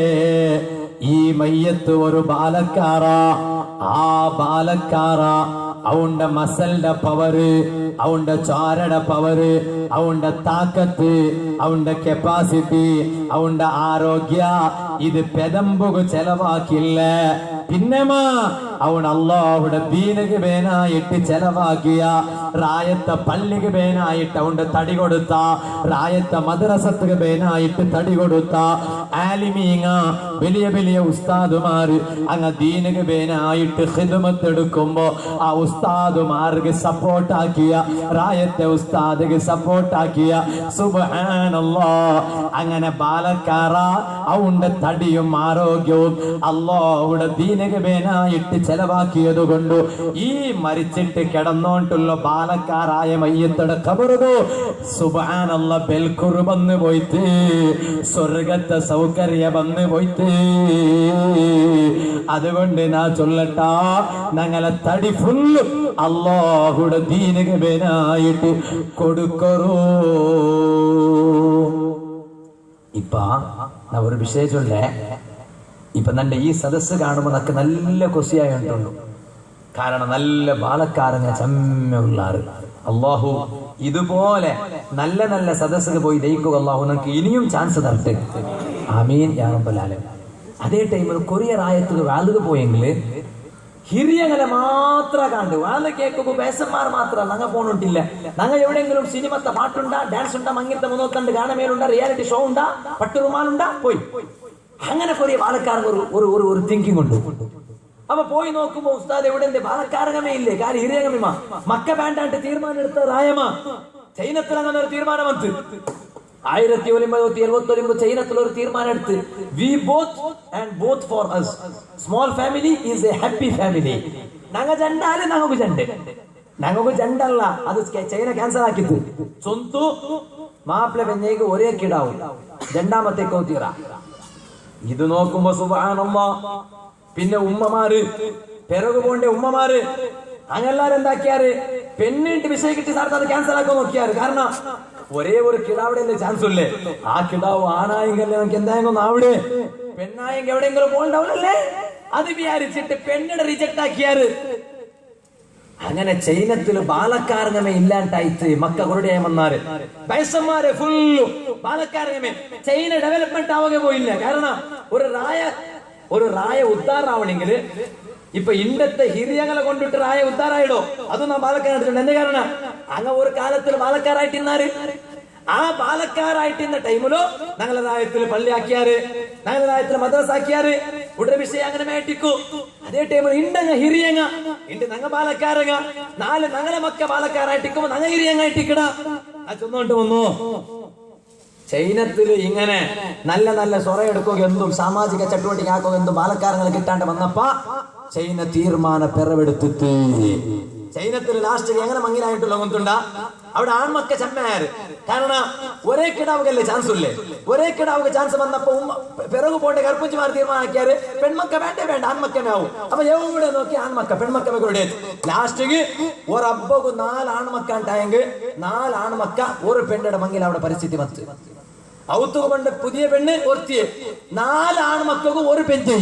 ഈ മയ്യത്ത് ഒരു ബാലക്കാര. ആ ബാലക്കാര അവണ്ട മസലിന്റെ പവറ്, അവണ്ട ചോരയുടെ പവറ്, അവണ്ട താക്കത്ത്, അവണ്ട കപ്പാസിറ്റി, അവണ്ട ആരോഗ്യ ഇത് പെദമ്പുക ചെലവാക്കില്ല. പിന്നെമാ അവൻ അള്ളാഹുടെ ദീനക്ക് വേനായിട്ട് ചെലവാക്കിയ, റായത്തെ പള്ളിക്ക് വേനായിട്ട് അവന്റെ തടി കൊടുത്ത, റായത്തെ മദ്രസക്ക് വേനായിട്ട് തടി കൊടുത്ത ആലിമീങ്ങ വലിയ വലിയ ഉസ്താദുമാര് അങ്ങ് ദീനക്ക് വേനായിട്ട് ഖിദ്മത്ത് എടുക്കുമ്പോ ആ ഉസ്താദുമാർക്ക് സപ്പോർട്ടാക്കിയ, റായത്തെ ഉസ്താദിക്ക് സപ്പോർട്ടാക്കിയ, സുബ്ഹാനല്ലാഹ്. അങ്ങനെ ബാലക്കാര അവന്റെ തടിയും ആരോഗ്യവും അള്ളാഹുടെ ദീനക്ക് വേനായിട്ട് ചെലവാക്കിയത് കൊണ്ട് ഈ മരിച്ചിട്ട് കിടന്നോണ്ടുള്ള ബാലക്കാരായ മയ്യത്തുടെ ഖബറുകോ സുബ്ഹാനല്ലാഹ് ബെൽക്കുറു വന്ന് പോയിട്ട്, സ്വർഗത്തെ സൗകര്യ വന്ന് പോയിട്ട്. അതുകൊണ്ട് നാ ചൊല്ലട്ടാ, ഞങ്ങളെ തടി ഫുള്ള് അല്ലാഹുടെ ദീനക്ക് വേനായിട്ട് കൊടുക്കറോ. ഇപ്പ നാ ഒരു വിഷയം ചൊല്ലേ. ഇപ്പൊ നന്റെ ഈ സദസ്സ് കാണുമ്പോ നക്ക് നല്ല കൊസിയായിട്ടുള്ളൂ. കാരണം നല്ല ബാലക്കാരങ്ങനെ ചമ്മയുള്ളാറ്. അള്ളാഹു ഇതുപോലെ നല്ല നല്ല സദസ്സുകൾ പോയി ദയിക്കുക. അള്ളാഹു നമുക്ക് ഇനിയും ചാൻസ് തരട്ടെ. ആമീൻ യാ റബ്ബൽ ആലമീൻ. അതേ ടൈമിൽ കൊറിയർ ആയത്തിൽ വാളുക പോയെങ്കിൽ ಹಿರಿಯಂಗಲೆ ಮಾತ್ರ ಕಾಂಡು ವಾಲ ಕೇಕು ಬೇಸಮಾರ್ ಮಾತ್ರ ನಂಗ ಫೋನ್ ಉಂಟಿಲ್ಲ ನಂಗ ಎವಡೆಂಗಿലും ಸಿನಿಮಾത്ത പാട്ടുണ്ടാ ഡാൻസ് ഉണ്ടാ മങ്ങിത്ത മുന്നോക്കണ്ട് ഗാനമേലുണ്ടാ റിയാലിറ്റി ഷോ ഉണ്ടാ പട്ടു റുമാലുണ്ടാ പോയി അങ്ങനെ കൊറിയ ബാലക്കാർക്ക് ഒരു ഒരു ഒരു തിങ്കിങ് ഉണ്ട്. അപ്പൊ പോയി നോക്കുമ്പോ ഉസ്താദ് എവിടെ ബാലക്കാരകമേ ഇല്ലേ കാര്യം ಹಿರಿಯಂಗമ മക്ക വേണ്ടാണ്ട് തീരുമാനം എടുത്ത റായമ ചൈനത്തിൽ അങ്ങനെ ഒരു തീരുമാനം വന്നു 1979 ചൈനത്തിൽ ഒരു തീരുമാനം എടുത്ത് we both and both for us small family is A happy family. ഞങ്ങ ജണ്ടാല് ഞങ്ങൾക്ക് ജണ്ട് ഞങ്ങൾക്ക് ജണ്ടല്ല അത് ചൈന ക്യാൻസർ ആക്കിത്ത് സ്വന്തു മാപ്പിള പെഞ്ഞേക്ക് ഒരേ കിടാവും രണ്ടാമത്തെ കൗത്തീറ. ഇത് നോക്കുമ്പോ സുബ്ഹാനല്ലാഹ് പിന്നെ ഉമ്മമാര് പിറകു പോണ്ട ഉമ്മമാര് അങ്ങെല്ലാരും എന്താക്കിയാറ് പെണ്ണിട്ട് വിഷയം കിട്ടി സാർക്ക് അത് ക്യാൻസൽ ആക്കാൻ നോക്കിയാറ്. കാരണം ഒരേ ഒരു കിടാവിടെ ചാൻസ് ഇല്ലേ ആ കിടാവ് ആണായെങ്കിൽ നമുക്ക് എന്തായെങ്കിലും അവിടെ പെണ്ണായെങ്കിൽ എവിടെയെങ്കിലും പോകണ്ടാവില്ലല്ലേ അത് വിചാരിച്ചിട്ട് പെണ്ണിടെ റിജക്ട് ആക്കിയാറ്. അങ്ങനെ ചൈനത്തില് ബാലക്കാരങ്ങമേ ഇല്ലാണ്ടായിട്ട് മക്ക കുരുടെയായി വന്നാറ് വയസ്സന്മാരെ ഫുള്ളു ബാലക്കാരങ്ങമേ. ചൈന ഡെവലപ്മെന്റ് ആവുക പോയില്ല. കാരണം ഒരു റായ ഉദ്ധാറാവണെങ്കിൽ ഇപ്പൊ ഇന്നത്തെ ഹിരിയങ്ങളെ കൊണ്ടിട്ട് റായ ഉദ്ധാറായിടോ അത് നാം ബാലക്കാരായിട്ടുണ്ട്. എന്താ കാരണം അങ്ങ ഒരു കാലത്തിൽ ബാലക്കാരായിട്ടിന്നാറ് ആ ബാലക്കാരായിട്ടിന്ന ടൈമിലോ ഞങ്ങളെ രായത്തിൽ പള്ളി ആക്കിയാറ് ഞങ്ങളെ രായത്തിൽ മദ്രസ ആക്കിയാറ് ഉടനെ വിഷയം അങ്ങനെ മേട്ടിക്കു. അതേ ടൈമിൽ ഇണ്ടങ്ങ ഹിരിയങ്ങ ഇണ്ട് ഞങ്ങ ബാലക്കാരങ്ങ നാല് ഞങ്ങളെ മക്ക ബാലക്കാരായിട്ടിക്കുമ്പോ ഞങ്ങ ഹിരിയങ്ങായിട്ടിക്കടാ ആ ചൊന്നോണ്ട് വന്നു. ചൈനത്തില് ഇങ്ങനെ നല്ല നല്ല സൊറയെടുക്കുക എന്തും സാമാജിക ചട്ടുവട്ടിക്ക് ആക്കുക എന്തും ബാലക്കാരങ്ങൾ കിട്ടാണ്ട് വന്നപ്പ ചൈന തീരുമാന പിറവെടുത്തിട്ട് ചൈനത്തിൽ ലാസ്റ്റ് എങ്ങനെ മങ്ങിലായിട്ടുള്ള കൊണ്ടുണ്ട അവിടെ ആൺമക്ക ചെമ്മയാര്. കാരണം ഒരേ കിടാവുകല്ലേ ചാൻസ് ഇല്ലേ ഒരേ കിടാവുക ചാൻസ് വന്നപ്പോ പിറകു പോണ്ട ഗർഭിച്ചുമാർ തീരുമാനമാക്കിയാര് പെൺമക്ക വേണ്ട ആൺമക്കമേ ആവും. അപ്പൊ എവിടെ നോക്കി ആൺമക്ക പെൺമക്കമൊക്കെ ലാസ്റ്റ് ഒരബ്ബക്ക് 4 ആൺമക്ക ഉണ്ടായെങ്കിൽ 4 ആൺമക്ക ഒരു പെണ്ണിടെ മങ്ങിൽ അവിടെ പരിസ്ഥിതി വന്ന് ഔത്തുക കൊണ്ട് പുതിയ പെണ്ണ് ഒരുത്തിയെ 4 ആൺമക്കൾക്ക് ഒരു പെഞ്ചി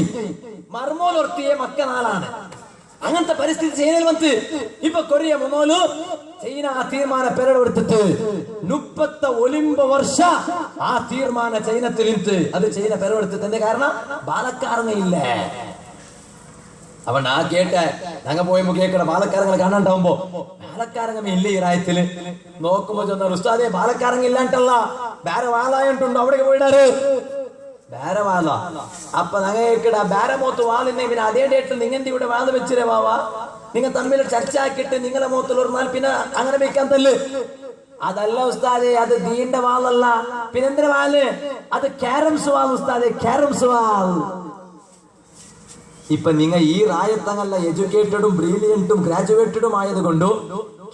മർമോൽ ഒരുത്തിയെ മക്ക 4 ആണ്. അങ്ങനത്തെ പരിസ്ഥിതി ചൈനയിൽ വന്ന് ഇപ്പൊ കൊറിയ മുന്നോലു ചൈന ആ തീരുമാന പെരടെടുത്തിട്ട് 30 വർഷ ആ തീരുമാന ചൈനത്തിൽ അത് ചൈന പെരടെടുത്തിട്ട്. എന്താ കാരണം ബാലക്കാരങ്ങയില്ലേ അവൻ ആ കേട്ട ഞങ്ങ പോയപ്പോ കേക്കട ബാലക്കാരങ്ങൾ കാണാണ്ടാവുമ്പോ ബാലക്കാരങ്ങ ഇല്ല ഈ റായത്തില് നോക്കുമ്പോ ചെന്ന ഉസ്താദേ ബാലക്കാരങ്ങ ഇല്ലാണ്ടല്ല വേറെ വാളായിട്ടുണ്ടോ അവിടെ പോയിടാറ് വേറെ വാള അപ്പൊ ഞങ്ങ കേക്കട വേറെ മോത്ത് വാളിന്നെ പിന്നെ അതേ ഡേറ്റിൽ നിങ്ങന്റെ ഇവിടെ വാള് വെച്ചിരേ വാവാ നിങ്ങൾ തമ്മിൽ ചർച്ച ആക്കിയിട്ട് നിങ്ങളെ മോത്തിൽ ഒരു നാൾ പിന്നെ അങ്ങനെ വെക്കാൻ തല്ല് അതല്ല ഉസ്താദേ അത് ദീന്റെ വാളല്ല പിന്നെന്തിന്റെ വാള് അത് ക്യാരംസ് വാൾ ഉസ്താദേ ക്യാരംസ് വാൾ ഇപ്പൊ നിങ്ങൾ ഈ റായത്തങ്ങല്ല എഡ്യൂക്കേറ്റഡും ബ്രില്യന്റും ഗ്രാജുവേറ്റഡും ആയതുകൊണ്ടു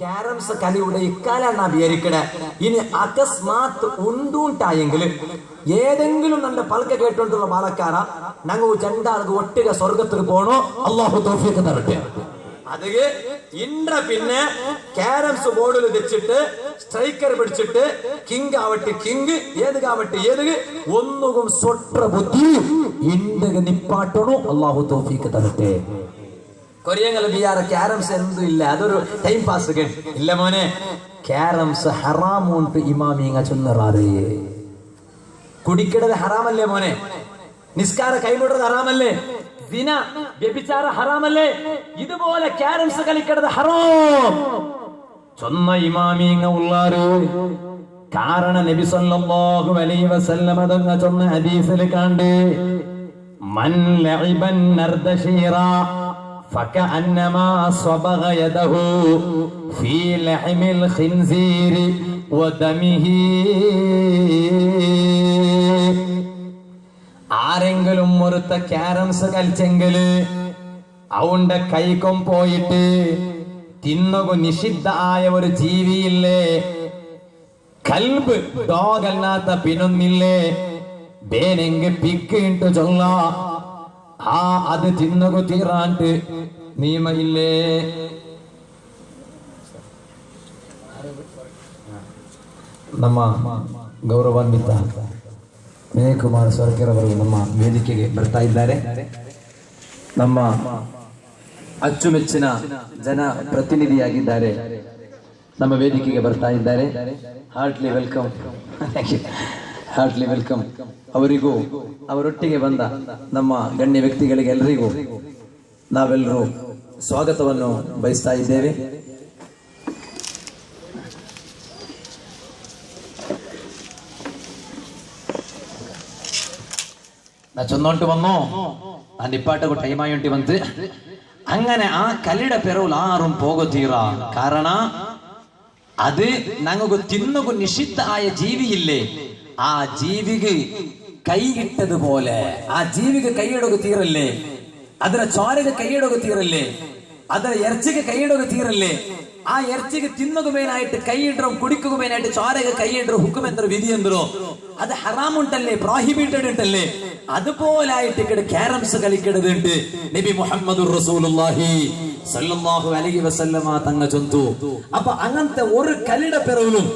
ക്യാരംസ് കളിയുടെ ഇക്കാലാണ് വിചാരിക്കണേ ഇനി അകസ്മാത്ത് ഉണ്ടുണ്ടായെങ്കിൽ ഏതെങ്കിലും നല്ല പൽക്ക കേട്ടോണ്ടുള്ള ബാലക്കാര ഞങ്ങൾ രണ്ടാൾക്ക് ഒട്ടുക സ്വർഗത്തിൽ പോണോ അള്ളാഹു തൗഫീഖ് തരട്ടെ അതില് ഇன்ற പിന്നെ ക്യാരംസ് ബോർഡിൽ വെച്ചിട്ട് സ്ട്രൈക്കർ പിടിച്ചിട്ട് കിങ് ആവട്ടെ കിങ് ഏതുകാവട്ടെ ഏത് ഒന്നുകും സൊട്ട ബുദ്ധി ഇണ്ടക നിപ്പാട്ടണോ അള്ളാഹു തൗഫീഖ് തരട്ടെ കൊറിയങ്ങൾ ബിയാർ ക്യാരംസ് എന്തും ഇല്ല അതൊരു ടൈം പാസ് ഇല്ല മോനെ ക്യാരംസ് ഹറാമുണ്ട് ഇമാമിങ്ങ ചൊന്നറാറേ കുടിക്കടത് ഹറാമല്ലേ മോനെ നിസ്കാര കൈവിടുന്നത് ഹറാമല്ലേ ദിന വ്യഭിചാര ഹറാമല്ലേ ഇതുപോലെ ക്യാരംസ് കളിക്കണത് ഹറാം ചൊന്ന ഇമാമിങ്ങ ഉള്ളാരോ കാരണം നബി സല്ലല്ലാഹു അലൈഹി വസല്ലം തങ്ങൾ ചൊന്ന ഹദീസിൽ കണ്ട് മൻ ലഇബൻ നർദശീറ ഫകഅന്നമാ സ്വബഗ യദഹു ഫീ ലഹ്മിൽ ഖിൻസീരി വദമിഹി ആരെങ്കിലും ഒരുത്ത ക്യാരംസ് കളിച്ചെങ്കില് അവന്റെ കൈകൊം പോയിട്ട് തിന്നുക നിഷിദ്ധ ആയ ഒരു ജീവിയില്ലേ കൽബ് ഡോഗല്ലാത്ത പിന്നൊന്നില്ലേ ಬೇನೆಂಗೆ ಪಿಕ್ ಇಂಟು ಚೊಲ್ಲ ಆ ಅದು ತಿನ್ನಗು ತೀರಾಂಟ್ ನಿಯಮ ಇಲ್ಲೇ ನಮ್ಮ ಗೌರವಾನ್ವಿತ ವಿನಯ್ ಕುಮಾರ್ ಸೊರಕೆರ್ ಅವರು ನಮ್ಮ ವೇದಿಕೆಗೆ ಬರ್ತಾ ಇದ್ದಾರೆ. ನಮ್ಮ ಅಚ್ಚುಮೆಚ್ಚಿನ ಜನ ಪ್ರತಿನಿಧಿಯಾಗಿದ್ದಾರೆ, ನಮ್ಮ ವೇದಿಕೆಗೆ ಬರ್ತಾ ಇದ್ದಾರೆ. Heartly welcome, heartly welcome. ಅವರಿಗೂ ಅವರೊಟ್ಟಿಗೆ ಬಂದ ನಮ್ಮ ಗಣ್ಯ ವ್ಯಕ್ತಿಗಳಿಗೆ ಎಲ್ಲರಿಗೂ ನಾವೆಲ್ಲರೂ ಸ್ವಾಗತವನ್ನು ಬಯಸ್ತಾ ಇದ್ದೇವೆ. ചൊന്നോട്ട് വന്നോ ആ നിപ്പാട്ടക്ക് ടൈമായിട്ട് വന്ന് അങ്ങനെ ആ കല്ലിട പെറവിൽ ആറും പോകത്തീറ. കാരണ അത് ഞങ്ങൾക്ക് തിന്നുകു നിഷിദ്ധ ആയ ജീവിയില്ലേ, ആ ജീവിക്ക് കൈയിട്ടതുപോലെ ആ ജീവിക്ക് കൈയിടക തീരല്ലേ, ಅದರ ചോരಗೆ ಕೈಯಿಡೋಗ ತೀರಲ್ಲೇ, ಅದರ ಎರ್ಚಿಗೆ ಕೈಯಿಡೋಗ ತೀರಲ್ಲೇ. ಆ ಎರ್ಚಿಗೆ ತಿನ್ನೋದು ಮೇನಾയിട്ട് ಕೈಯಿಡ್ರು, ಕುಡಿಕೋಗ ಮೇನಾയിട്ട് ചോരಗೆ ಕೈಯಿಡ್ರು ಹುಕುಂ ಎಂದ್ರು ವಿಧಿ ಎಂದ್ರು. അത് ഹറാം ഉണ്ടല്ലേ, പ്രോഹിബിറ്റഡ് ഉണ്ടല്ലേ. അതുപോലായിട്ട് ഇവിടെ ക്യാരംസ് കളിക്കണതുണ്ട്. നബി മുഹമ്മദുർ റസൂലുള്ളാഹി സല്ലല്ലാഹു അലൈഹി വസല്ലമ തങ്ങ ചൊന്തു. അപ്പൊ അങ്ങനത്തെ ഒരു കലിട പെറവിലും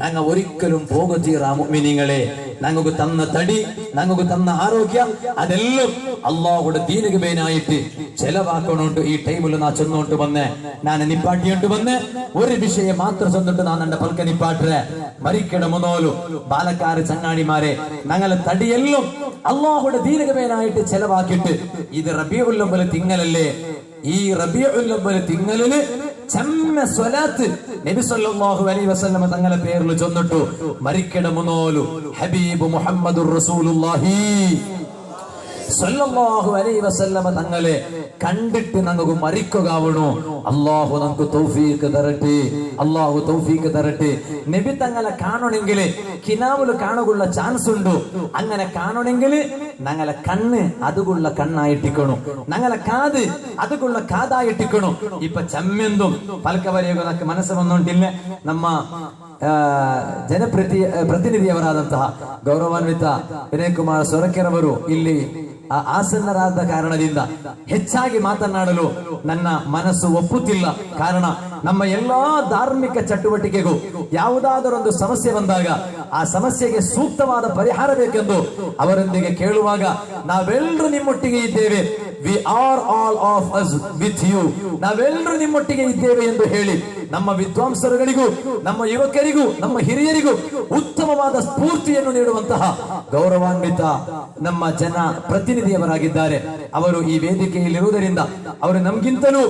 ഞങ്ങ ഒരിക്കലും പോകത്തീറാ മുഅ്മിനീങ്ങളെ. ഞങ്ങൾക്ക് തന്ന തടി, ഞങ്ങൾക്ക് തന്ന ആരോഗ്യം, അതെല്ലാം അള്ളാഹുടെ ദീനിಗೆ ಬೇನಾയിട്ട് ചെലവാക്കണോണ്ട് ഈ ടൈമിൽ നാ ചെന്നോണ്ട് വന്ന് ഞാൻ നിപ്പാട്ടിയോണ്ട് വന്ന് ഒരു വിഷയം മാത്രം ചെന്നിട്ട് നാ എന്റെ പൽക്ക നിപ്പാട്ടെ മരിക്കട മുന്നോലു ബാലക്കാര് ചങ്ങാടിമാരെ ഞങ്ങളെ തടിയെല്ലാം അള്ളാഹുടെ ദീനിಗೆ ಬೇനായിട്ട് ചെലവാക്കിയിട്ട് ഇത് റബീഉൽ അവ്വൽ തിങ്ങലല്ലേ. ഈ റബീഉൽ അവ്വൽ തിങ്ങലില് ചെമ്മ സ്വലാത്ത് നബി സല്ലല്ലാഹു അലൈഹി വസല്ലം തങ്ങളെ പേരിൽ ചൊന്നിട്ടു മരിക്കട മുന്നോലു ഹബീബ് മുഹമ്മദുർ റസൂലുള്ളാഹി സല്ലല്ലാഹു അലൈഹി വസല്ലം തങ്ങളെ കണ്ടിട്ട് നമുക്ക് മരിക്കുകയാവണോ. അള്ളാഹു നമുക്ക് തൗഫീഖ് തരട്ടെ, അള്ളാഹു തൗഫീഖ് തരട്ടെ. നബി തങ്ങളെ കാണണമെങ്കിൽ കിനാവില് കാണുള്ള ചാൻസ് ഉണ്ട്. അങ്ങനെ കാണണമെങ്കിൽ ഞങ്ങളെ കണ്ണ് അതുകൊള്ള കണ്ണായിട്ടിക്കണം, ഞങ്ങളെ കാത് അതുകൊള്ള കാതായിട്ടിക്കണം. ഇപ്പൊ ചെമ്മെന്തും പലക്കവരെയൊക്കെ നമുക്ക് മനസ്സ് വന്നോണ്ടില്ല. ನಮ್ಮ ಜನಪ್ರತಿನಿಧಿಯವರಾದಂತಹ ಗೌರವಾನ್ವಿತ ವಿನಯ್ ಕುಮಾರ್ ಸೊರಕೆರ್ ಅವರು ಇಲ್ಲಿ ಆಸನ್ನರಾದ ಕಾರಣದಿಂದ ಹೆಚ್ಚಾಗಿ ಮಾತನಾಡಲು ನನ್ನ ಮನಸ್ಸು ಒಪ್ಪುತ್ತಿಲ್ಲ. ಕಾರಣ ನಮ್ಮ ಎಲ್ಲಾ ಧಾರ್ಮಿಕ ಚಟುವಟಿಕೆಗೂ ಯಾವುದಾದರೊಂದು ಸಮಸ್ಯೆ ಬಂದಾಗ ಆ ಸಮಸ್ಯೆಗೆ ಸೂಕ್ತವಾದ ಪರಿಹಾರ ಬೇಕೆಂದು ಅವರೊಂದಿಗೆ ಕೇಳುವಾಗ ನಾವೆಲ್ಲರೂ ನಿಮ್ಮೊಟ್ಟಿಗೆ ಇದ್ದೇವೆ, we are all of us with you, ನಾವೆಲ್ಲರೂ ನಿಮ್ಮೊಟ್ಟಿಗೆ ಇದ್ದೇವೆ ಎಂದು ಹೇಳಿ ನಮ್ಮ ವಿದ್ವಾಂಸರುಗಳಿಗೂ ನಮ್ಮ ಯುವಕರಿಗೂ ನಮ್ಮ ಹಿರಿಯರಿಗೂ ಉತ್ತಮವಾದ ಸ್ಫೂರ್ತಿಯನ್ನು ನೀಡುವಂತಹ ಗೌರವಾನ್ವಿತ ನಮ್ಮ ಜನ ಪ್ರತಿನಿಧಿಯವರಾಗಿದ್ದಾರೆ. ಅವರು ಈ ವೇದಿಕೆಯಲ್ಲಿರುವುದರಿಂದ, ಅವರು ನಮ್ಗಿಂತಲೂ